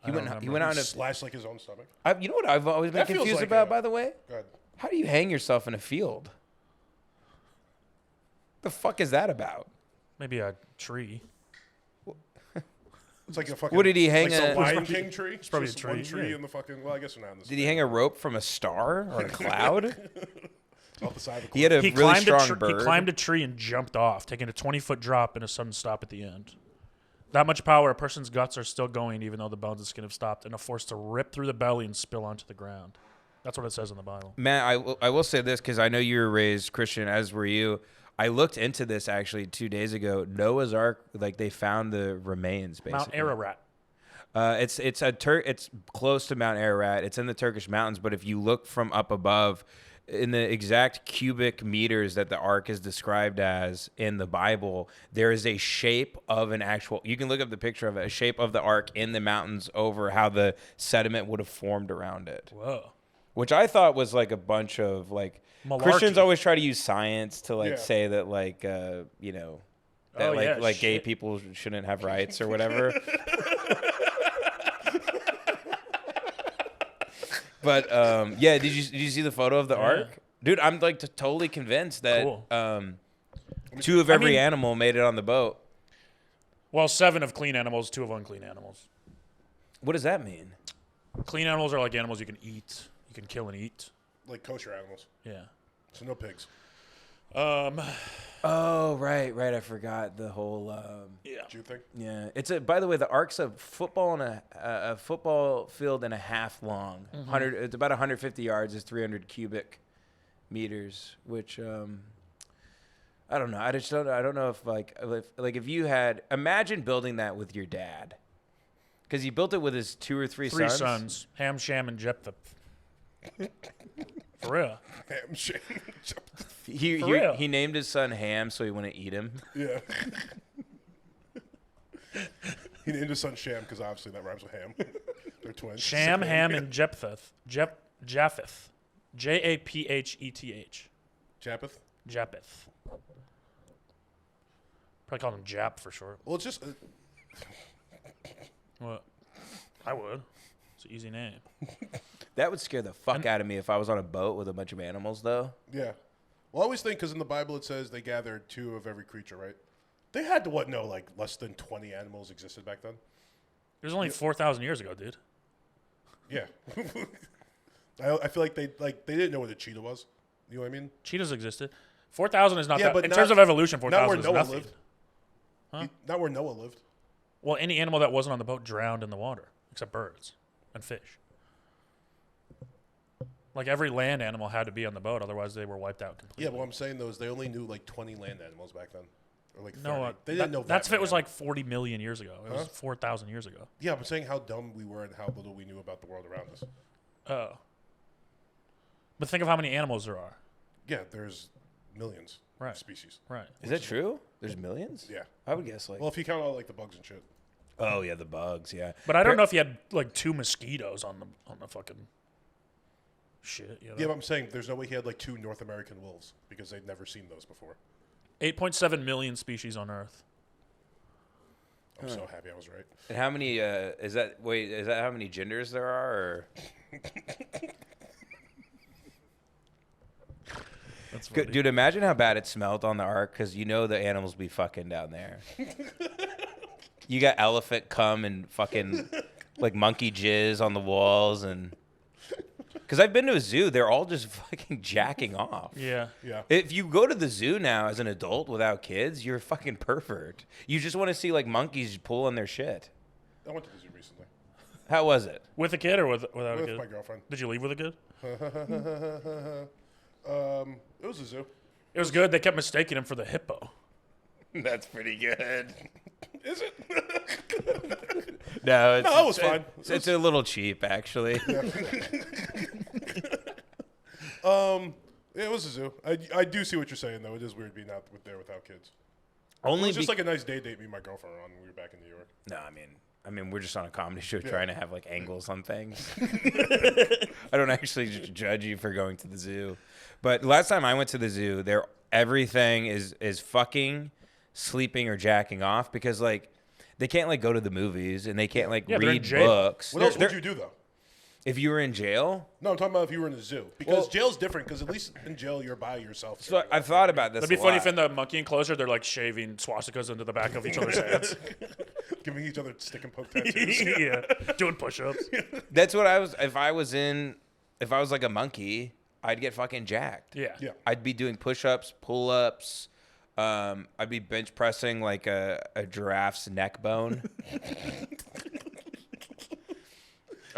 He went out in a. Slashed like his own stomach. You know what I've always been That feels confused like about, a- by the way? Go ahead. How do you hang yourself in a field? The fuck is that about? Maybe a tree. It's like a fucking. What did he hang Like a- some Lion King tree. It's probably a just one tree, tree yeah. in the fucking. Well, I guess we're not in this. Did he hang a rope from a star or a cloud? Off the side of the He had a He really climbed strong He bird. climbed a tree and jumped off, taking a 20-foot drop and a sudden stop at the end. That much power, a person's guts are still going even though the bones and skin have stopped, and a force to rip through the belly and spill onto the ground. That's what it says in the Bible. Matt, I will say this because I know you were raised Christian, as were you. I looked into this actually 2 days ago. Noah's Ark, like they found the remains basically. Mount Ararat. It's close to Mount Ararat. It's in the Turkish mountains, but if you look from up above, in the exact cubic meters that the ark is described as in the Bible, there is a shape of an actual. You can look up the picture of it, a shape of the ark in the mountains over how the sediment would have formed around it. Whoa. Which I thought was like a bunch of like Malarkey. Christians always try to use science to like Yeah. say that like that Oh, yeah, like gay shit. people shouldn't have rights or whatever. But did you see the photo of the ark? Dude, I'm like totally convinced that Cool. 2 of every mean- animal made it on the boat. Well, 7 of clean animals, 2 of unclean animals. What does that mean? Clean animals are like animals you can eat. You can kill and eat. Like kosher animals. Yeah. So no pigs. Oh, right. I forgot the whole. Yeah. Jew thing. Yeah, it's a. By the way, the ark's a football and a football field and a half long. 100. It's about 150 yards. It's 300 cubic meters, which I don't know. I don't know if you had imagine building that with your dad, because he built it with his 2 or 3 3 sons. sons. Ham, Sham, and Jephthah. For real. Ham shame. He For real. he named his son Ham so he wouldn't eat him. Yeah. He named his son Sham because obviously that rhymes with ham. They're twins. Sham, Ham, and Jephthah. Japheth. Japheth. Japheth. Japheth. Probably call him Jap for short. Well, it's just. What? I would. It's an easy name. That would scare the fuck out of me if I was on a boat with a bunch of animals, though. Yeah. Well, I always think because in the Bible it says they gathered 2 of every creature, right? They had to like less than 20 animals existed back then. It was only 4,000 years ago, dude. Yeah. I feel like they didn't know what a cheetah was. You know what I mean? Cheetahs existed. 4,000 is not Yeah, that. but In not- terms of evolution, Not 4,000 where is Noah nothing. lived. Not where Noah lived. Well, any animal that wasn't on the boat drowned in the water, except birds and fish. Like every land animal had to be on the boat, otherwise they were wiped out completely. Yeah, but what I'm saying though is they only knew like 20 land animals back then, or like 30. No, they didn't know that. that's if it many was animals. like 40 million years ago. It was Huh? 4,000 years ago. Yeah, I'm saying how dumb we were and how little we knew about the world around us. Oh. But think of how many animals there are. Yeah, there's millions. Right. species. Right. Is that true? There's millions? Yeah. I would guess like. Well, if you count all like the bugs and shit. Oh yeah, the bugs. Yeah. But I don't know if you had like 2 mosquitoes on the fucking shit. You know? Yeah, but I'm saying there's no way he had like 2 North American wolves because they'd never seen those before. 8.7 million species on Earth. I'm so happy I was right. And how many? Is that how many genders there are? Or? That's funny. Dude, imagine how bad it smelled on the ark because the animals be fucking down there. You got elephant cum and fucking like monkey jizz on the walls and. Because I've been to a zoo, they're all just fucking jacking off. Yeah. Yeah. If you go to the zoo now as an adult without kids, you're a fucking pervert. You just want to see like monkeys pull on their shit. I went to the zoo recently How was it? With a kid or without a with kid? my girlfriend. Did you leave with a kid? It was a zoo. It was good. They kept mistaking him for the hippo. That's pretty good. Is it? No, No, it was fine. It's a little cheap, actually. It was a zoo. I do see what you're saying though. It is weird being out there without kids. It Only was just like a nice day date me and my girlfriend were on when we were back in New York. No, I mean, we're just on a comedy show trying to have like angles on things. I don't actually judge you for going to the zoo, but last time I went to the zoo, everything is fucking, sleeping, or jacking off because like they can't like go to the movies and they can't like Yeah, they're in read jail. books. What else would you do though? If you were in jail? No, I'm talking about if you were in a zoo because jail's different. Because at least in jail you're by yourself. So I've thought about this. It'd be a funny lot. if in the monkey enclosure they're like shaving swastikas into the back of each other's hands. Giving each other stick and poke tattoos. Yeah, doing push-ups. That's what I was. If I was like a monkey, I'd get fucking jacked. Yeah. Yeah. I'd be doing push-ups, pull-ups. I'd be bench pressing like a giraffe's neck bone.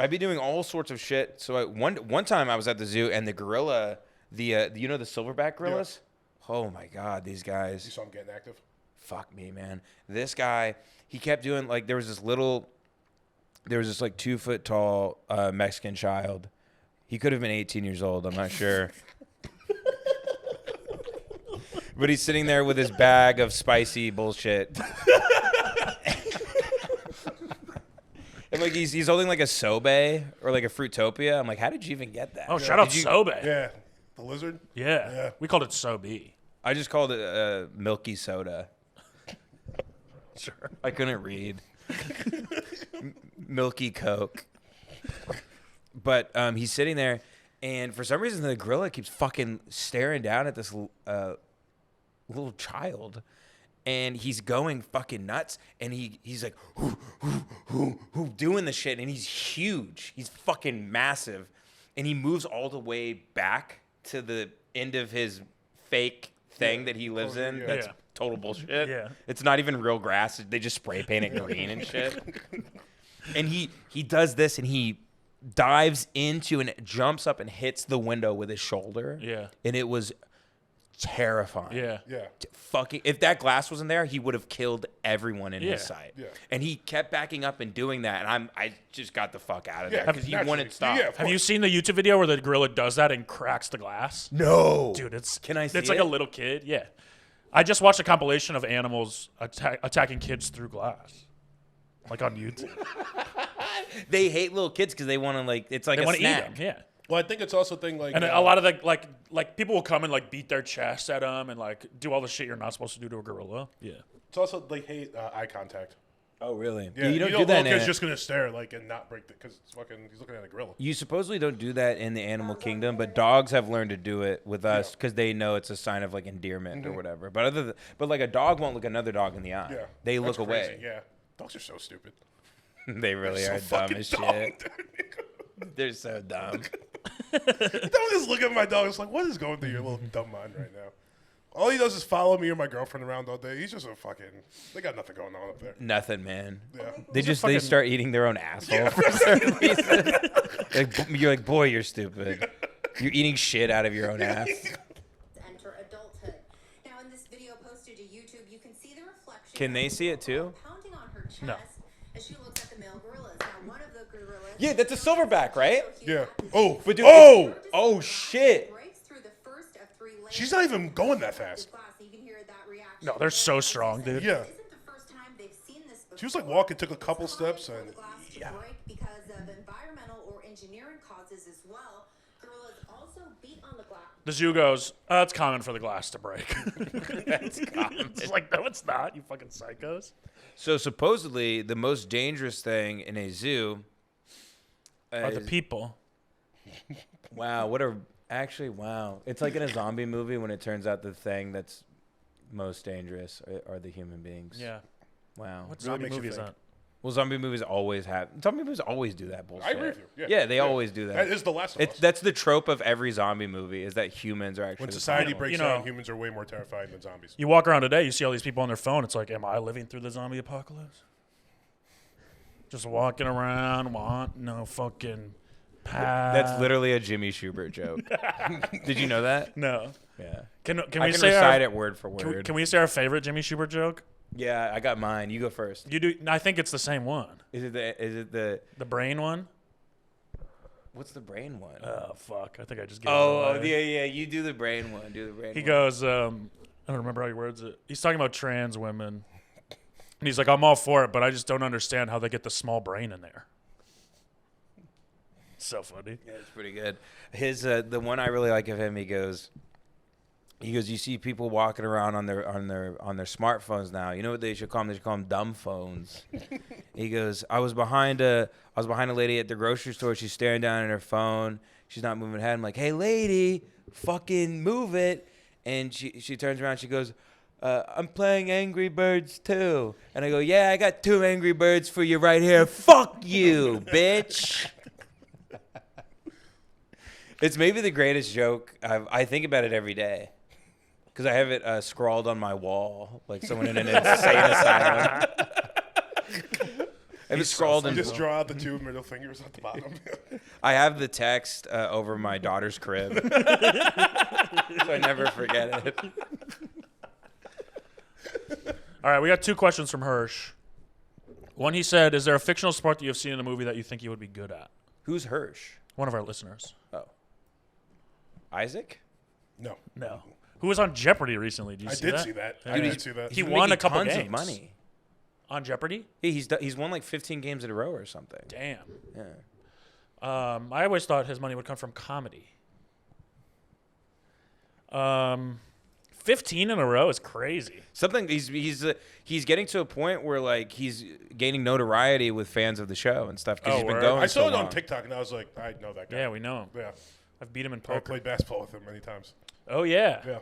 I'd be doing all sorts of shit. So one time I was at the zoo and the gorilla, the silverback gorillas. Yeah. Oh my god, these guys! You saw him getting active. Fuck me, man. This guy, he kept doing like there was this like 2 foot tall Mexican child. He could have been 18 years old. I'm not sure. But he's sitting there with his bag of spicy bullshit. And like he's holding like a sobe or like a Fruitopia. I'm like, how did you even get that? Oh, shout out Did you- Sobe. Yeah. The lizard. Yeah. We called it Sobe. I just called it milky soda. Sure. I couldn't read. Milky Coke. But he's sitting there, and for some reason the gorilla keeps fucking staring down at this little child. And he's going fucking nuts, and he's like, doing the shit, and he's huge. He's fucking massive, and he moves all the way back to the end of his fake thing that he lives in. Yeah. That's Yeah. total bullshit. Yeah. It's not even real grass. They just spray paint it green and shit. And he does this, and he dives into and jumps up and hits the window with his shoulder. Yeah. And it was terrifying. Yeah. Yeah. Fucking, if that glass wasn't there, he would have killed everyone in Yeah. his sight. Yeah. And he kept backing up and doing that, and I just got the fuck out of there Yeah, because he naturally. wouldn't stop. Yeah, of Have you course. seen the YouTube video where the gorilla does that and cracks the glass? No, Dude, it's Can I see It's like it? a little kid. Yeah. I just watched a compilation of animals attacking kids through glass, like on YouTube. They hate little kids because they want to like. It's like They a want to eat snack. them. Yeah. Well, I think it's also a thing like. And a lot of the like people will come and like beat their chest at them and like do all the shit you're not supposed to do to a gorilla. Yeah. It's also they hate eye contact. Oh really? Yeah, you don't do little that. kid's just gonna stare like and not break because it's fucking. He's looking at a gorilla. You supposedly don't do that in the animal kingdom, but dogs have learned to do it with us because they know it's a sign of like endearment or whatever. But but like a dog won't look another dog in the eye. Yeah. They That's look crazy. away. Yeah. Dogs are so stupid. They really So are dumb fucking as dumb, shit. dude. They're so dumb. Don't just look at my dog. It's like, what is going through your little dumb mind right now? All he does is follow me or my girlfriend around all day. He's just a fucking. They got nothing going on up there. Nothing, man. Yeah. They fucking- start eating their own asshole for some reason. You're like, boy, you're stupid. You're eating shit out of your own ass. Enter adulthood. Now, in this video posted to YouTube, you can see the reflection. Can they see it too? Pounding on her chest No. as she looks at the male gorillas. Now, one of the gorillas. Yeah, that's a silverback, right? Yeah. Oh. But dude, Oh. oh shit. Breaks through the first of 3 Avery laying She's not even going that on the fast. glass, you can hear that reaction. No, they're so strong, dude. Yeah. This isn't the first time they've seen this before. She was like walking, took a couple It's common steps, for and the glass to break because of environmental or engineering causes as well. Gorillas also beat on the glass. The zoo goes, it's common for the glass to break. That's common. It's like, no, it's not, you fucking psychos. So supposedly the most dangerous thing in a zoo Are the is, people. wow, wow. It's like in a zombie movie when it turns out the thing that's most dangerous are the human beings. Yeah. Wow. What Really zombie makes you movie is think. that? Well, zombie movies always do that bullshit. I agree with you. Yeah, they always do that. That is The Last of Us. That's the trope of every zombie movie is that humans are actually When the society problem. breaks You know- down, humans are way more terrifying than zombies. You walk around today, you see all these people on their phone. It's like, am I living through the zombie apocalypse? Just walking around, want no fucking pad. That's literally a Jimmy Schubert joke. Did you know that? No. Yeah. Can I we can say recite our, it word for word. can we say our favorite Jimmy Schubert joke? Yeah, I got mine. You go first. You do. I think it's the same one. Is it the The brain one. what's the brain one? Oh fuck! I think I just gave it Oh, away. yeah. You do the brain one. Do the brain He one. goes, I don't remember how he words it. He's talking about trans women. And he's like, I'm all for it, but I just don't understand how they get the small brain in there. So funny. Yeah, it's pretty good. His the one I really like of him, he goes, you see people walking around on their smartphones now. You know what they should call them? They should call them dumb phones. He goes, I was behind a lady at the grocery store. She's staring down at her phone. She's not moving her head. I'm like, hey lady, fucking move it. And she turns around. She goes, I'm playing Angry Birds too. And I go, yeah, I got 2 Angry Birds for you right here. Fuck you, bitch. It's maybe the greatest joke. I think about it every day. Because I have it scrawled on my wall, like someone in an insane asylum. I have it scrawled in. Just draw out the 2 middle fingers at the bottom. I have the text over my daughter's crib, so I never forget it. All right, we got 2 questions from Hirsch. One, he said, is there a fictional sport that you have seen in a movie that you think you would be good at? Who's Hirsch? One of our listeners. Oh, Isaac. No. No. Who was on Jeopardy recently? Did you I see did that? see that. Yeah. I did see that. He He's won a making couple tons games. of money. On Jeopardy? Yeah, he's won like 15 games in a row or something. Damn. Yeah. I always thought his money would come from comedy. 15 in a row is crazy. Something he's getting to a point where like he's gaining notoriety with fans of the show and stuff because Oh, he's been word. going. I saw so it on long. TikTok, and I was like, I know that guy. Yeah, we know him. Yeah. I've beat him in I poker. played basketball with him many times. Oh, yeah. Yeah.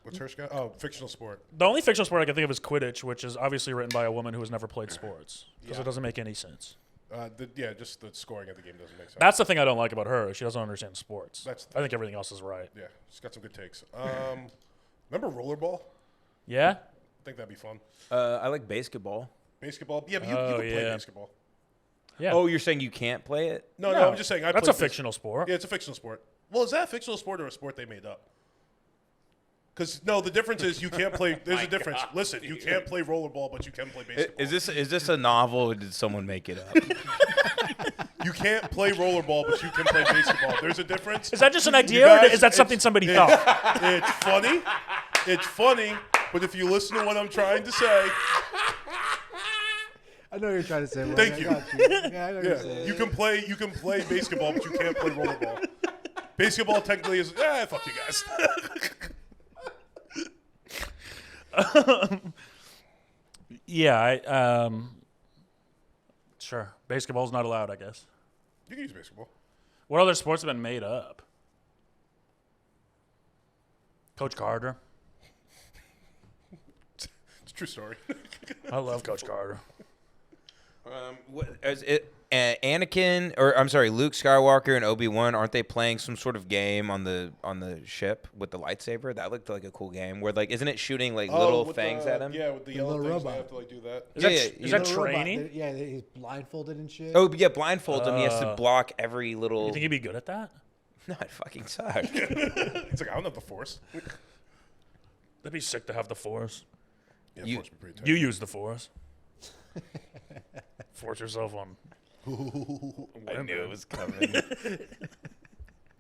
What's Hirsch got? Oh, fictional sport. The only fictional sport I can think of is Quidditch, which is obviously written by a woman who has never played sports because Yeah. it doesn't make any sense. Just the scoring of the game doesn't make sense. That's the thing I don't like about her. She doesn't understand sports. That's- I think everything else is right. Yeah, she's got some good takes. Remember rollerball? Yeah? I think that'd be fun. I like basketball. Basketball? Yeah, but you Oh, could play yeah. basketball. Yeah. Oh, you're saying you can't play it? No, I'm just saying. That's a fictional sport. Yeah, it's a fictional sport. Well, is that a fictional sport or a sport they made up? Because no, the difference is you can't play. There's a difference. Listen, you can't play rollerball, but you can play basketball. Is this a novel or did someone make it up? You can't play rollerball, but you can play basketball. There's a difference. Is that just an You idea, or guys, is that something somebody thought? It's funny. It's funny. But if you listen to what I'm trying to say, I know what you're trying to say. Wayne. Thank I you. got you. Yeah, I know what you're yeah, saying. you can play basketball, but you can't play rollerball. Basketball technically is fuck you guys. Yeah, sure. Basketball's not allowed, I guess. You can use basketball. What other sports have been made up? Coach Carter. It's a true story. I love Coach Carter. Anakin, or I'm sorry, Luke Skywalker and Obi-Wan, aren't they playing some sort of game on the ship with the lightsaber? That looked like a cool game. Where like, isn't it shooting like little with things the, at him? Yeah, with the The yellow little things, they robot. have to like do that. Is Yeah, that, yeah, is you that The robot training? that- yeah, he's blindfolded and shit. Oh, yeah, blindfolds him. He has to block every little. You think he'd be good at that? No, it fucking sucks. It's like I don't have the force. That'd be sick to have the Force. Yeah, You- force would be pretty tight. You use the Force. Force yourself on. I knew it was coming.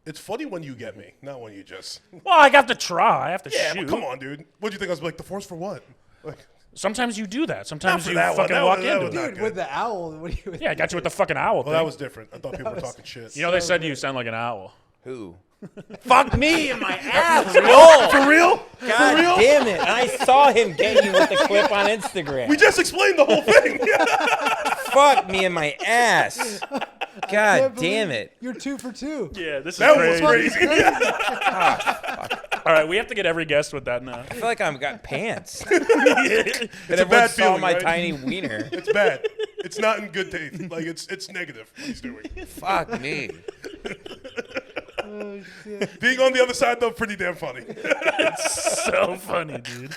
It's funny when you get me, not when you just. Well, I got to try. I have to Yeah, shoot. but come on, dude. What do you think I was like? The Force for what? Like, Sometimes you do that. Sometimes for you that one. fucking That walk was- that into was it. not Dude, good. with the owl, what do you? Yeah, I got you with the fucking owl well, thing. that was different. I thought people were talking shit. You know, they said you sound like an owl. Who? Fuck me in my asshole. For real? God real? damn it. And I saw him get you with the clip on Instagram. We just explained the whole thing. Fuck me in my ass. God Can't damn believe it. You're 2 for 2. Yeah, this is That crazy. was crazy. All right, we have to get every guest with that now. I feel like I've got pants. It's a Everyone bad saw feeling, my right? tiny wiener. It's bad. It's not in good taste. Like it's negative. What he's doing. Fuck me. Being on the other side though, pretty damn funny. So funny, dude.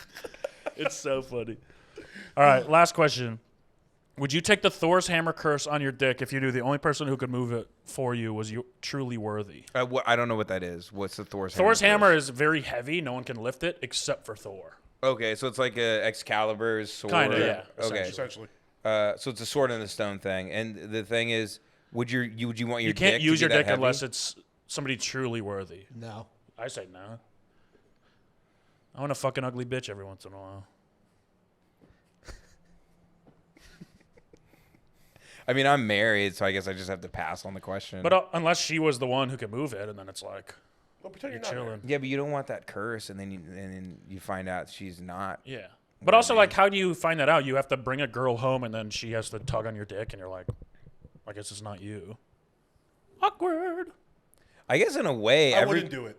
It's so funny. All right, last question. Would you take the Thor's hammer curse on your dick if you knew the only person who could move it for you was you truly worthy? I don't know what that is. What's the Thor's Thor's hammer? hammer is very heavy. No one can lift it except for Thor. Okay, so it's like a Excalibur's sword. Kinda, yeah, Okay. Essentially. So it's a sword in the stone thing. And the thing is, would you want your You can't dick use to your be that dick heavy? unless it's somebody truly worthy. No. I say no. I want a fucking ugly bitch every once in a while. I mean, I'm married, so I guess I just have to pass on the question. But unless she was the one who could move it, and then it's like Well, pretend you're you're not chilling. married. yeah, but you don't want that curse, and then you find out she's not. Yeah. But also, like, how do you find that out? You have to bring a girl home, and then she has to tug on your dick, and you're like, I guess it's not you. Awkward. I guess in a way, I wouldn't do it.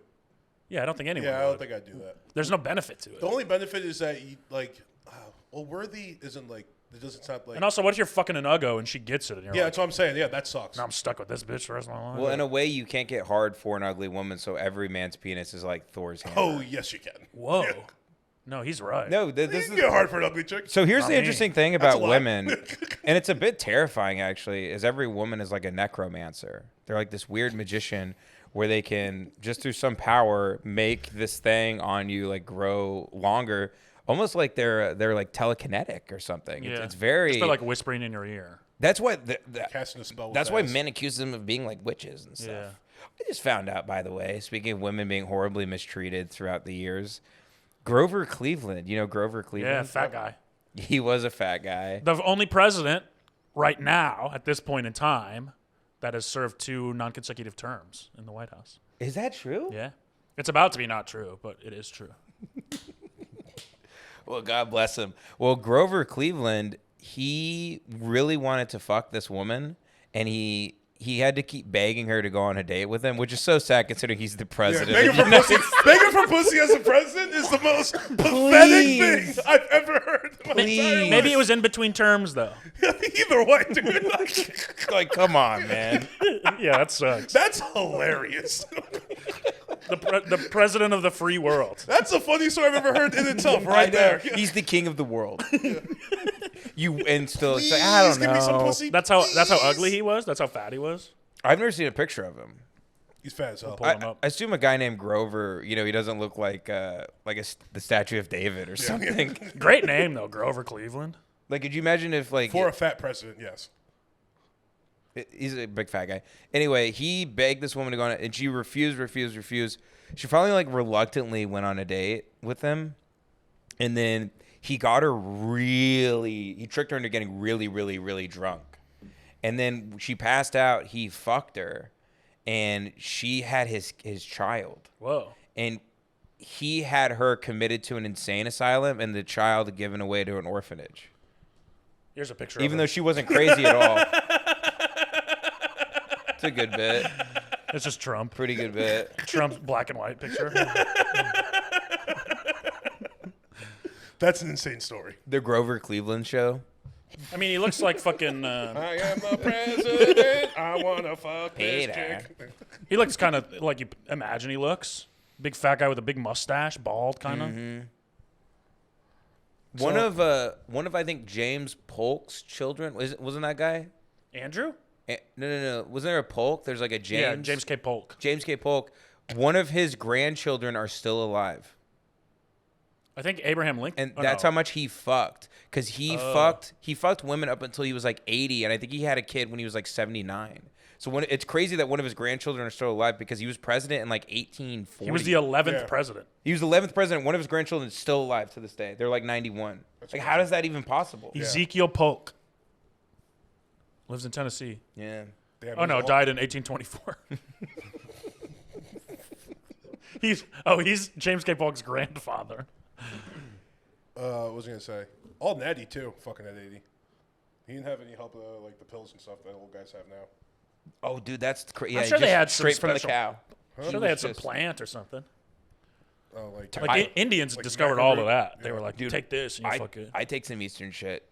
Yeah, I don't think anyone Yeah, I would. don't think I'd do that. There's no benefit to it. The only benefit is that you like, well, worthy isn't like it doesn't sound like. And also, what if you're fucking an uggo and she gets it, and you're Yeah, like, that's what I'm saying. Yeah, that sucks. now I'm stuck with this bitch for the rest of my life? Well, in a way, you can't get hard for an ugly woman, so every man's penis is like Thor's hammer. Oh, yes, you can. Whoa. Yeah. No, he's right. No, this You is can get hard for an ugly chick. So here's Not the me. interesting thing That's about a lie. women, and it's a bit terrifying actually, is every woman is like a necromancer. They're like this weird magician where they can, just through some power, make this thing on you like grow longer, almost like they're like telekinetic or something. Yeah. It's very. Just by, like, whispering in your ear. That's why. Casting a spell. With That's why ass. men accuse them of being like witches and stuff. Yeah. I just found out, by the way, speaking of women being horribly mistreated throughout the years, Grover Cleveland. You know Grover Cleveland? Yeah, fat guy. He was a fat guy. The only president right now, at this point in time, that has served 2 non-consecutive terms in the White House. Is that true? Yeah. It's about to be not true, but it is true. Well, God bless him. Well, Grover Cleveland, he really wanted to fuck this woman, and he had to keep begging her to go on a date with him, which is so sad considering he's the Yeah, president. begging of the for United pussy. Begging for pussy as a president is the most pathetic thing I've ever heard in my entire life. Maybe it was in between terms, though. Either way, dude. Like, come on, man. Yeah, that sucks. That's hilarious. The president of the free world. That's the funniest story I've ever heard in itself, I right know. there. He's the king of the world. And still, it's like, I don't Please give me some know. pussy. That's how please. ugly he was? That's how fat he was? I've never seen a picture of him. He's fat as hell. Pull him up. I assume a guy named Grover, he doesn't look like the statue of David or something. Great name, though, Grover Cleveland. Like, could you imagine if, like, For a fat president, yes. he's a big fat guy. Anyway, he begged this woman to go on it, and she refused. She finally, like, reluctantly went on a date with him, and then he got her he tricked her into getting really, really, really drunk. And then she passed out. He fucked her, and she had his child. Whoa. And he had her committed to an insane asylum, and the child given away to an orphanage. Here's a picture Even of though him. she wasn't crazy at all. It's a good bit. It's just Trump. Pretty good bit. Trump's black and white picture. That's an insane story. The Grover Cleveland show. I mean, he looks like fucking... I am the president. I want to fuck this Peter. chick. he looks kind of like you imagine he looks. Big fat guy with a big mustache, bald kind of. One of I think James Polk's children wasn't that guy? Andrew? No. Wasn't there a Polk? There's like a James. Yeah, James K. Polk. James K. Polk. One of his grandchildren are still alive, I think Abraham Lincoln. and that's how much he fucked. Cause he fucked women up until he was like 80, and I think he had a kid when he was like 79. So it's crazy that one of his grandchildren are still alive because he was president in like 1840. He was the 11th Yeah. president. He was the 11th president. One of his grandchildren is still alive to this day. They're like 91. Like, how does that even possible? Ezekiel Polk. Lives in Tennessee. Yeah. Damn, Oh, no, he's died in 1824. He's James K. Polk's grandfather. what was I gonna say? All natty too. Fucking at 80. He didn't have any help like the pills and stuff that old guys have now. Oh, dude, that's crazy. I'm Yeah, sure they just had some straight from the special- cow. I'm sure they had some plant or something. Oh, like Like Indians like discovered mackerel all of root? that. They Yeah. were like, Dude, take this and you fuck it. I take some Eastern shit.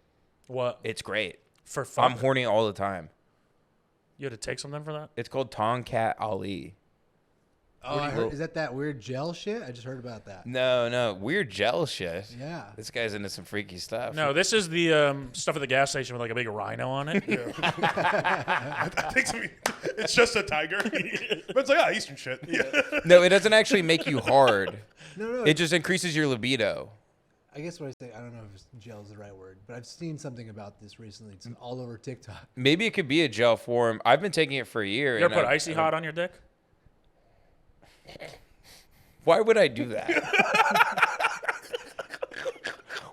What? It's great. For fun? I'm horny all the time. You had to take something for that? It's called Tomcat Ali. Oh, I heard, is that weird gel shit? I just heard about that. No, weird gel shit. Yeah. This guy's into some freaky stuff. No, this is the stuff at the gas station with like a big rhino on it. I think it's just a tiger. But it's like, Eastern shit. No, it doesn't actually make you hard. No. It just increases your libido. I guess what I say, I don't know if gel is the right word, but I've seen something about this recently. It's all over TikTok. Maybe it could be a gel form. I've been taking it for a year. You ever and put Icy Hot on your dick? Why would I do that?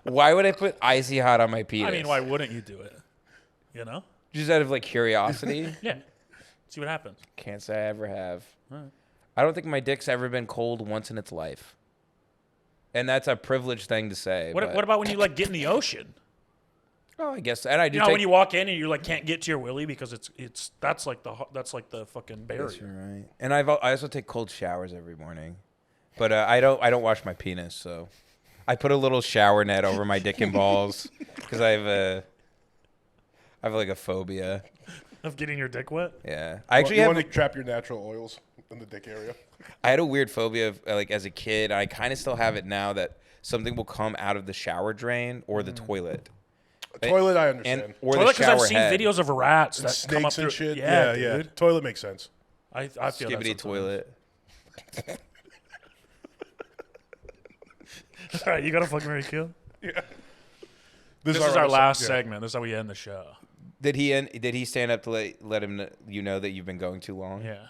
Why would I put Icy Hot on my penis? I mean, why wouldn't you do it? You know? Just out of like curiosity. Yeah. See what happens. Can't say I ever have. Right. I don't think my dick's ever been cold once in its life. And that's a privileged thing to say. What about when you like get in the ocean? Oh, I guess. And I do You know, take. when you walk in and you like can't get to your willy because that's like the fucking Yes, barrier. you're right. And I also take cold showers every morning, but I don't wash my penis. So I put a little shower net over my dick and balls because I have like a phobia. Of getting your dick wet? Yeah, I actually you have. want to trap your natural oils in the dick area. I had a weird phobia of, like as a kid. I kind of still have it now that something will come out of the shower drain or the toilet. Toilet, I understand. Or Toilet, the because shower I've seen head. videos of rats that Snakes come up and through. shit. Yeah, Yeah. dude. Toilet makes sense. I feel that Skibbity sometimes. toilet. All right, you got to fuck Mary Kill. Yeah. This is our last yeah. segment. This is how we end the show. Did he stand up to let him you know that you've been going too long? Yeah.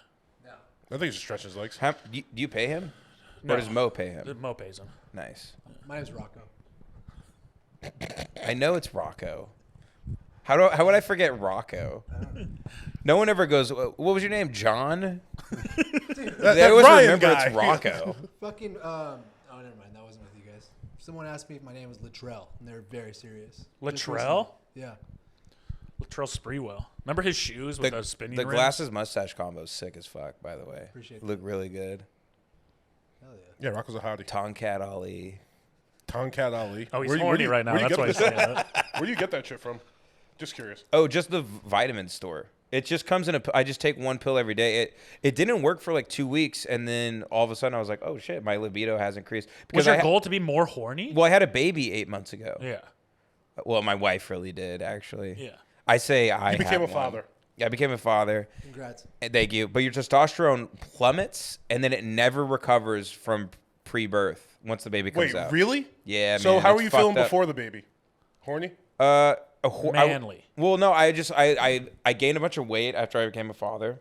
I think he just stretches his legs. Do you pay him? No. Or does Mo pay him? Mo pays him. Nice. My name's Rocco. I know it's Rocco. How would I forget Rocco? No one ever goes, what was your name, John? They always Ryan remember guy. it's Rocco. Fucking, oh, never mind. That wasn't with you guys. Someone asked me if my name was Latrell, and they're very serious. Just Latrell? recently. Yeah. Latrell Sprewell. Remember his shoes with those spinning The rims? glasses mustache combo is sick as fuck, by the way. Appreciate Look really good. Hell yeah. Yeah, Rocco's a hottie. Tomcat Ali. Tomcat Ali. Oh, he's Where do you- horny right now. where do you That's get why he's this- saying that. Where do you get that shit from? Just curious. Oh, just the vitamin store. It just comes in I just take one pill every day. It didn't work for like 2 weeks, and then all of a sudden I was like, oh shit, my libido has increased. Was your I goal to be more horny? Well, I had a baby 8 months ago. Yeah. Well, my wife really did, actually. Yeah. I say I You became had a one. father. Yeah, I became a father. Congrats. And thank you. But your testosterone plummets, and then it never recovers from pre-birth once the baby comes Wait, out. really? Yeah, So man, how it's were you feeling fucked up. before the baby? Horny? Manly. Well, no, I gained a bunch of weight after I became a father,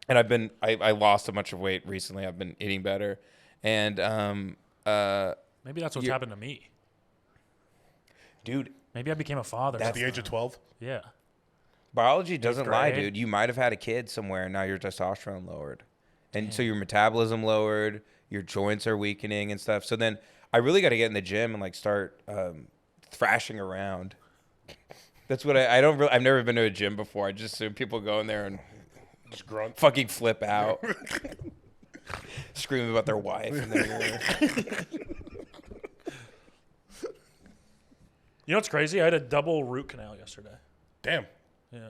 and I lost a bunch of weight recently. I've been eating better, and Maybe that's what's happened to me. dude, Maybe I became a father. At the age of 12? Yeah. biology doesn't lie, grade. dude. You might have had a kid somewhere, and now your testosterone lowered, and so your metabolism lowered, your joints are weakening and stuff. So then I really got to get in the gym and like start thrashing around. That's what I've never been to a gym before. I just assume people go in there and Just grunt. fucking flip out, screaming about their wife. And You know what's crazy? I had a double root canal yesterday. Damn. Yeah.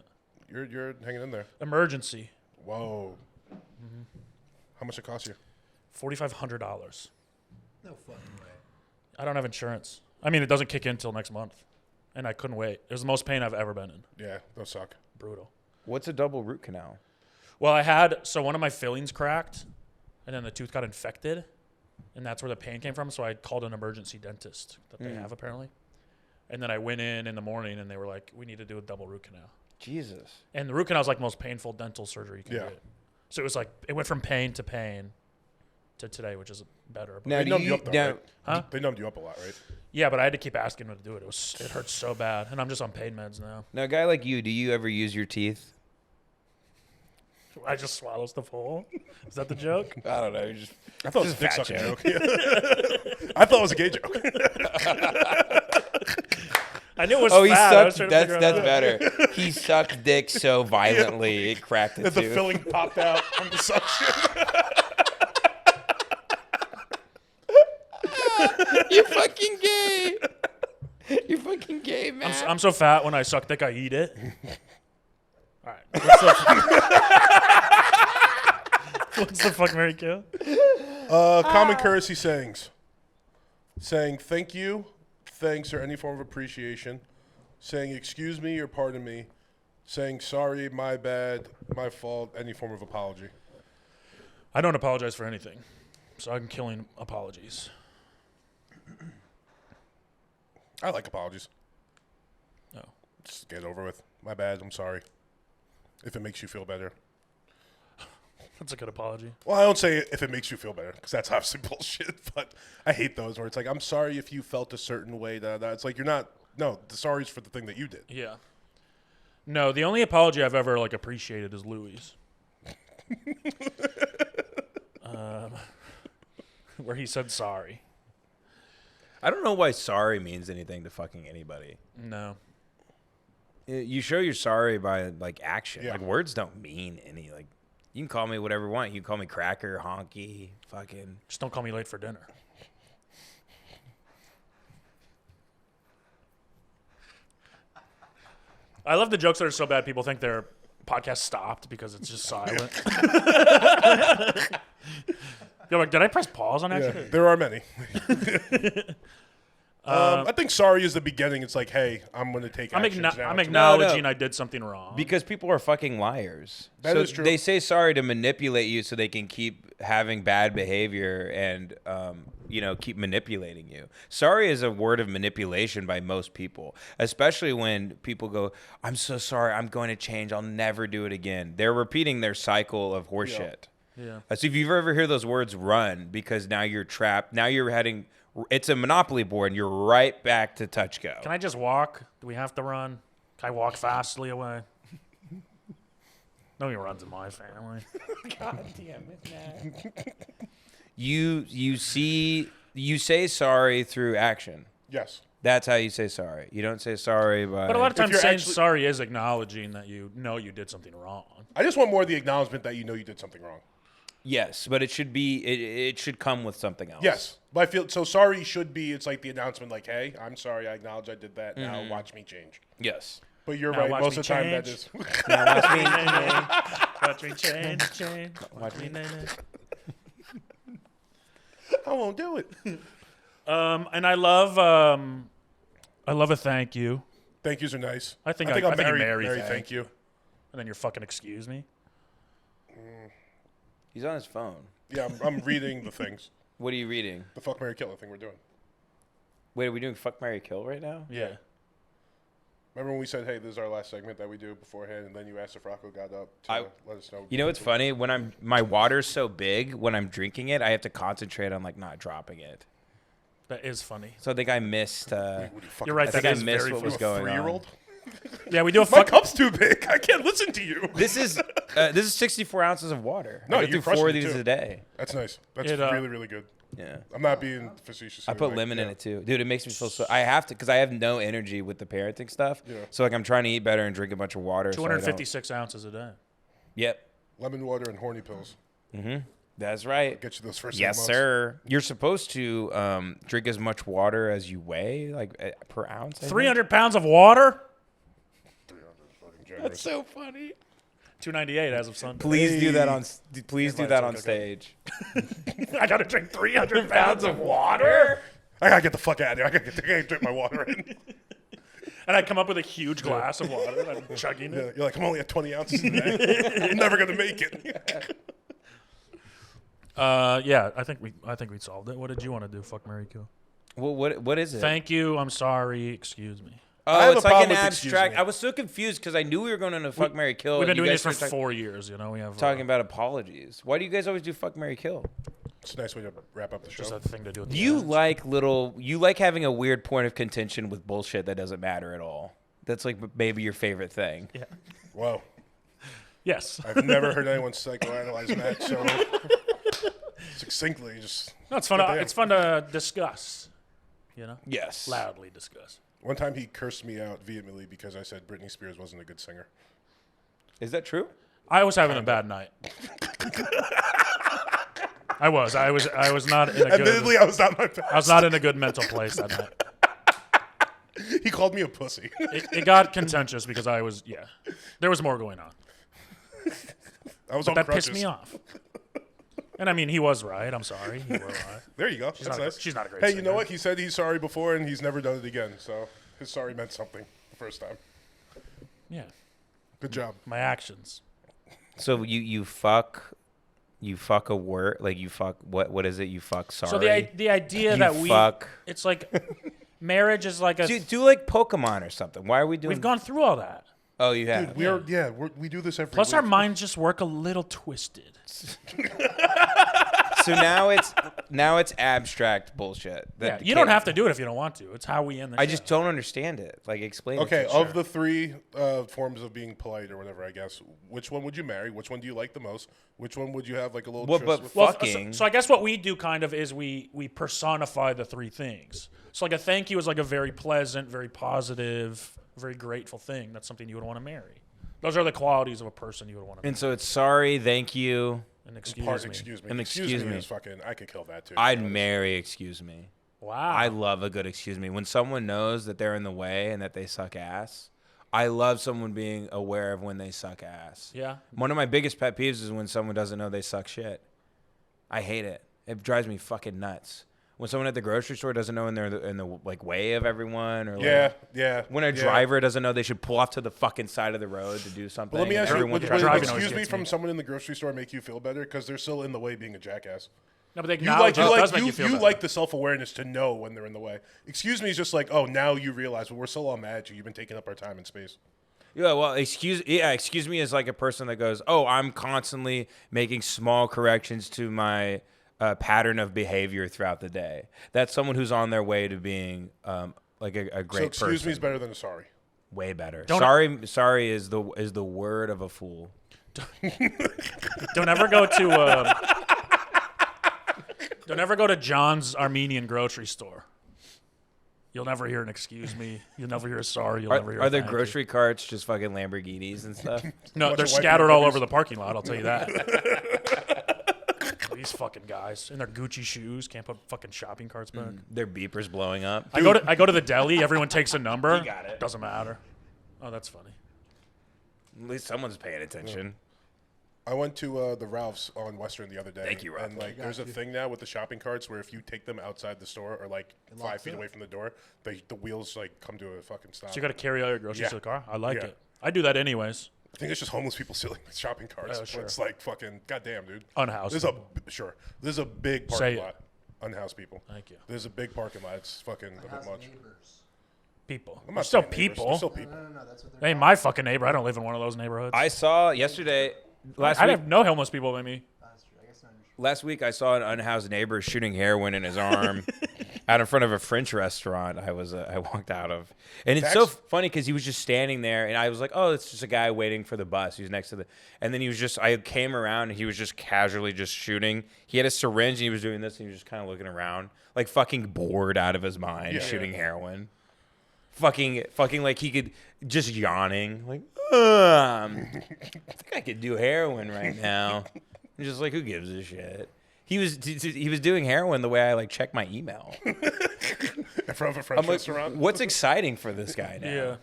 You're hanging in there. Emergency. Whoa. How much it cost you? $4,500. No fucking way. I don't have insurance. I mean, it doesn't kick in until next month. And I couldn't wait. It was the most pain I've ever been in. Yeah, those suck. Brutal. What's a double root canal? Well, so one of my fillings cracked, and then the tooth got infected, and that's where the pain came from. So I called an emergency dentist that they have apparently. And then I went in the morning, and they were like, we need to do a double root canal. Jesus. And the root canal is like the most painful dental surgery you can Yeah. get. So it was like it went from pain to today, which is better. But Now, They do numbed you, you up, though, now, right? Huh? They numbed you up a lot, right? yeah, but I had to keep asking him to do it. It hurts so bad, and I'm just on pain meds now. now, a guy like you, do you ever use your teeth? I just swallow stuff whole. Is that the joke? I don't know. You're just I thought it was a Just a dick fat sucking joke. I thought it was a gay joke. I knew it was Oh, he fat. I was sucked. trying to That's figure it out. better. He sucked dick so violently it cracked it That the too. filling popped out from the suction. You're fucking gay. You're fucking gay, man. I'm so fat when I suck dick, I eat it. All right. What's the fuck, Mary Kill? Common courtesy sayings. Saying thank you, thanks, or any form of appreciation. Saying excuse me or pardon me. Saying sorry, my bad, my fault, any form of apology. I don't apologize for anything, so I'm killing apologies. I like apologies. No. Just get it over with. My bad, I'm sorry. If it makes you feel better. That's a good apology. Well, I don't say if it makes you feel better, because that's obviously bullshit, but I hate those where it's like, I'm sorry if you felt a certain way. It's like, you're not, no, the sorry's for the thing that you did. Yeah. No, the only apology I've ever like appreciated is Louis. Where he said sorry. I don't know why sorry means anything to fucking anybody. No. You show you're sorry by like action. Yeah. Like words don't mean any. Like you can call me whatever you want. You can call me cracker, honky, fucking. Just don't call me late for dinner. I love the jokes that are so bad people think their podcast stopped because it's just silent. You're like, did I press pause on Yeah, accident? there are many. I think sorry is the beginning. It's like, hey, I'm going to take action now. I'm acknowledging I did something wrong. Because people are fucking liars. That so is true. They say sorry to manipulate you so they can keep having bad behavior and, keep manipulating you. Sorry is a word of manipulation by most people, especially when people go, I'm so sorry, I'm going to change, I'll never do it again. They're repeating their cycle of horseshit. yeah. So if you ever hear those words, run, because now you're trapped. Now you're heading, it's a Monopoly board, and you're right back to touch go. Can I just walk? Do we have to run? Can I walk fastly away? Nobody runs in my family. God damn it, man. You say sorry through action. Yes. That's how you say sorry. You don't say sorry by. But a lot of times you're saying actually- sorry is acknowledging that you know you did something wrong. I just want more of the acknowledgement that you know you did something wrong. Yes, but it should be. It should come with something else. Yes. But I feel so sorry should be, it's like the announcement, like, hey, I'm sorry, I acknowledge I did that. Now watch me change. Yes. But you're Now right. watch Most me of the time, that change. is. Now watch me. Watch me change, change. Watch me. I won't do it. And I love a thank you, Thank yous are nice. I think I'm you Mary. marry Mary, thank. thank you. and then you're fucking excuse me. He's on his phone. Yeah, I'm reading the things. What are you reading? The fuck, Mary, kill thing we're doing. Wait, are we doing fuck, marry, kill right now? Yeah. Remember when we said, hey, this is our last segment that we do beforehand, and then you asked if Rocco got up to let us know. You know what's funny? When my water's so big, when I'm drinking it, I have to concentrate on like not dropping it. That is funny. So I think I missed. You're right. I think That I is missed very what was funny. going on. 3-year-old? Yeah, we do a My fuck. cup's too big. I can't listen to you. This is 64 ounces of water. No, I you're go through crushing 4 it, of these too. a day. That's nice. That's It, really, really good. Yeah. I'm not being facetious. I here, put like, lemon in yeah. it too, dude. It makes me feel so. I have to because I have no energy with the parenting stuff. Yeah. So like I'm trying to eat better and drink a bunch of water. so I don't- 256 ounces a day. Yep. Lemon water and horny pills. That's right. Get you those first Yes, 8 months. sir. You're supposed to drink as much water as you weigh, like per ounce. I think. 300 pounds of water. 300 is fucking generous. That's so funny. 298 as of Sunday. Please do that on. Please do Everybody's that like, on okay. stage. I gotta drink 300 pounds of water. I gotta get the fuck out of here. I gotta drink my water in. And I come up with a huge glass of water and I'm chugging Yeah, it. you're like, I'm only at 20 ounces today. I'm never gonna make it. Yeah, I think we solved it. What did you want to do? Fuck, marry, kill. Well, what is it? Thank you. I'm sorry. Excuse me. I have it's a like problem an with excuse abstract. me. I was so confused because I knew we were going into fuck, marry, kill. We've been and you doing guys this for started 4 years. You know, we have talking about apologies. Why do you guys always do fuck, marry, kill? It's a nice way to wrap up the show. just a thing to do. At the You end. like having a weird point of contention with bullshit that doesn't matter at all. That's like maybe your favorite thing. Yeah. Whoa. Yes. I've never heard anyone psychoanalyze Matt so succinctly. Just No, it's fun. goddamn. It's fun to discuss. You know, Yes. loudly discuss. One time he cursed me out vehemently because I said Britney Spears wasn't a good singer. Is that true? I was having a bad night. I was not in a Admittedly, good. I was not my best. I was not in a good mental place that night. He called me a pussy. It got contentious because I was there was more going on. I was on That crutches. pissed me off. And I mean, he was right. I'm sorry. He was right. There you go. That's not a- nice. she's not a great Hey, you know singer. what? He said he's sorry before, and he's never done it again. So his sorry meant something the first time. Yeah, Good job. my actions. So you fuck a word like you fuck what is it? You fuck sorry. So the idea You that we fuck. it's like marriage is like a do like Pokemon or something. Why are we doing? we've gone through all that. Oh, you have. We do this every Plus, week. our minds just work a little twisted. So now it's abstract bullshit. Yeah, you don't have to do it if you don't want to. It's how we end the I show. just don't understand it. Like, explain. Okay, it to me. of the three forms of being polite or whatever, I guess, which one would you marry? Which one do you like the most? Which one would you have like a little Well, tryst but with? Well, fucking. so I guess what we do kind of is we personify the three things. So like a thank you is like a very pleasant, very positive, very grateful thing. That's something you would want to marry. Those are the qualities of a person you would want to marry. And so it's sorry, thank you. And excuse me. Excuse me. And excuse me. is fucking. I could kill that too. I'd marry excuse me. Wow. I love a good excuse me. When someone knows that they're in the way and that they suck ass, I love someone being aware of when they suck ass. Yeah. One of my biggest pet peeves is when someone doesn't know they suck shit. I hate it. It drives me fucking nuts. When someone at the grocery store doesn't know when they're in the like way of everyone, or Yeah, like, yeah. when a yeah. driver doesn't know they should pull off to the fucking side of the road to do something. But let me and ask you, everyone would tries to- driving always excuse me gets from me. someone in the grocery store make you feel better because they're still in the way being a jackass? No, but they You acknowledge like it does make you feel better. like the self awareness to know when they're in the way. Excuse me is just like, oh, now you realize, well, we're still all mad at you. You've been taking up our time and space. Yeah, well, excuse me is like a person that goes, oh, I'm constantly making small corrections to my pattern of behavior throughout the day. That's someone who's on their way to being like a great So excuse person. me is better than a sorry. Way better. Don't- Sorry is the word of a fool. Don't ever go to don't ever go to John's Armenian grocery store. You'll never hear an excuse me. You'll never hear a sorry. You'll never hear. Are a there thank you. grocery carts just fucking Lamborghinis and stuff? No, Bunch they're of white scattered all people over the parking lot. I'll tell you that. These fucking guys in their Gucci shoes can't put fucking shopping carts back. Their beepers blowing up. I go to the deli. Everyone takes a number. You got it. Doesn't matter. Oh, that's funny. At least someone's paying attention. I went to the Ralph's on Western the other day. Thank you, Ralph. And like, there's a thing now with the shopping carts where if you take them outside the store or like 5 locks feet up. away from the door, the wheels like come to a fucking stop. So you got to carry all your groceries Yeah. to the car. I like Yeah. it. I do that anyways. I think it's just homeless people stealing shopping carts. Oh, But sure. it's like fucking goddamn, dude. Unhoused. There's a big Say parking it. lot. Unhoused people. Thank you. There's a big parking lot. It's fucking a bit House much. neighbors. People. I'm They're not still saying neighbors. They're people. still people. No, that's what They they're ain't my fucking neighbor. I don't live in one of those neighborhoods. I saw yesterday, last I week. have no homeless people by me. That's true. I guess not. Last week, I saw an unhoused neighbor shooting heroin in his arm out in front of a French restaurant I walked out of. And it's so Facts. funny because he was just standing there, and I was like, oh, it's just a guy waiting for the bus. He was next to the... And then I came around, and he was just casually just shooting. He had a syringe, and he was doing this, and he was just kind of looking around, like fucking bored out of his mind, Yeah. shooting heroin. Fucking like he could... Just yawning. Like, I think I could do heroin right now. I'm just like, who gives a shit? He was doing heroin the way I like check my email. In front of a French I'm like, restaurant. what's exciting for this guy now? Yeah.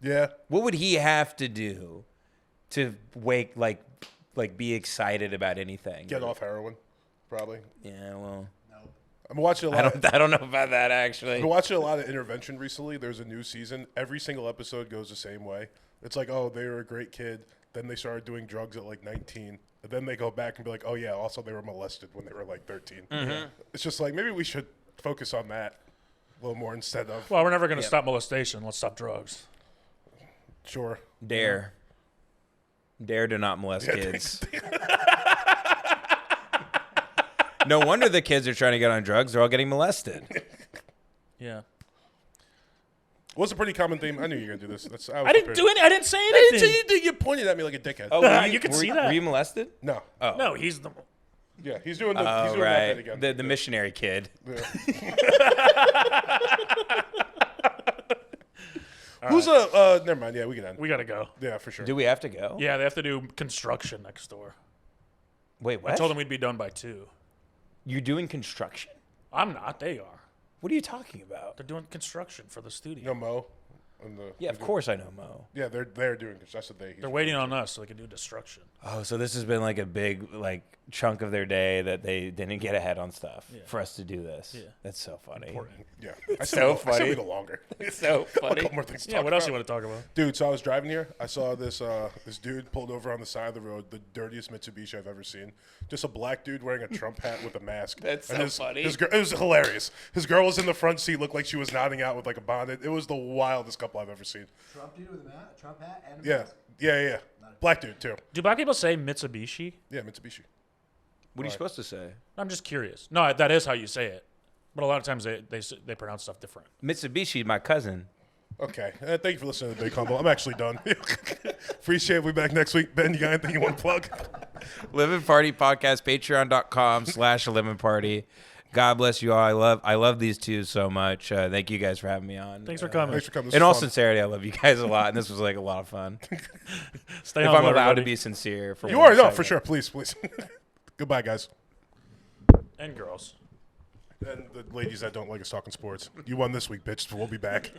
Yeah. What would he have to do to be excited about anything? Get off heroin, probably. Yeah, well, I'm watching a lot. I don't know about that actually. I've been watching a lot of Intervention recently. There's a new season. Every single episode goes the same way. It's like, oh, they were a great kid. Then they started doing drugs at like 19. And then they go back and be like, oh, yeah, also they were molested when they were like 13. Mm-hmm. It's just like, maybe we should focus on that. a little more instead of Well, we're never going to stop molestation. Let's stop drugs. sure. Dare to not molest kids. No wonder the kids are trying to get on drugs. They're all getting molested. Yeah. What's a pretty common theme? I knew you were gonna do this. I didn't do it. I didn't say I didn't anything. say you pointed at me like a dickhead. Oh, were You can were see that. Were you molested? No. No, he's the. Yeah, he's doing the. he's Oh, doing that right. bit again. The missionary kid. Who's never mind. Yeah, we can end. We got to go. Yeah, for sure. Do we have to go? Yeah, they have to do construction next door. Wait, what? I told them we'd be done by 2. You're doing construction? I'm not. They are. What are you talking about? They're doing construction for the studio. No Mo. And the, Yeah, of course I know Mo. Yeah, they're doing. That's what They're waiting on us so they can do destruction. Oh, so this has been like a big chunk of their day that they didn't get ahead on stuff for us to do this. Yeah. That's so funny. Yeah, so I said funny. we go longer. It's so A funny. couple more things. To Yeah, talk what else about. you want to talk about? Dude, so I was driving here. I saw this this dude pulled over on the side of the road, the dirtiest Mitsubishi I've ever seen. Just a black dude wearing a Trump hat with a mask. That's And so funny. It was hilarious. His girl was in the front seat, looked like she was nodding out with like a bonnet. It was the wildest couple I've ever seen. Trump dude with a Trump hat and a Yeah, mask. yeah. Black dude too. Do black people say Mitsubishi? Yeah, Mitsubishi. What are you supposed to say? I'm just curious. No, that is how you say it. But a lot of times they pronounce stuff different. Mitsubishi, my cousin. Okay. Thank you for listening to the Big Humble. I'm actually done. Appreciate it. We'll be back next week. Ben, you got anything you want to plug? Live and Party Podcast, patreon.com/Live Party. God bless you all. I love these two so much. Thank you guys for having me on. Thanks for coming. Thanks for coming. This In was all fun. sincerity, I love you guys a lot, and this was like a lot of fun. Stay If humble, I'm allowed to everybody. be sincere. For You one are, no, second. for sure. Please. Goodbye, guys. And girls. And the ladies that don't like us talking sports. You won this week, bitch. We'll be back.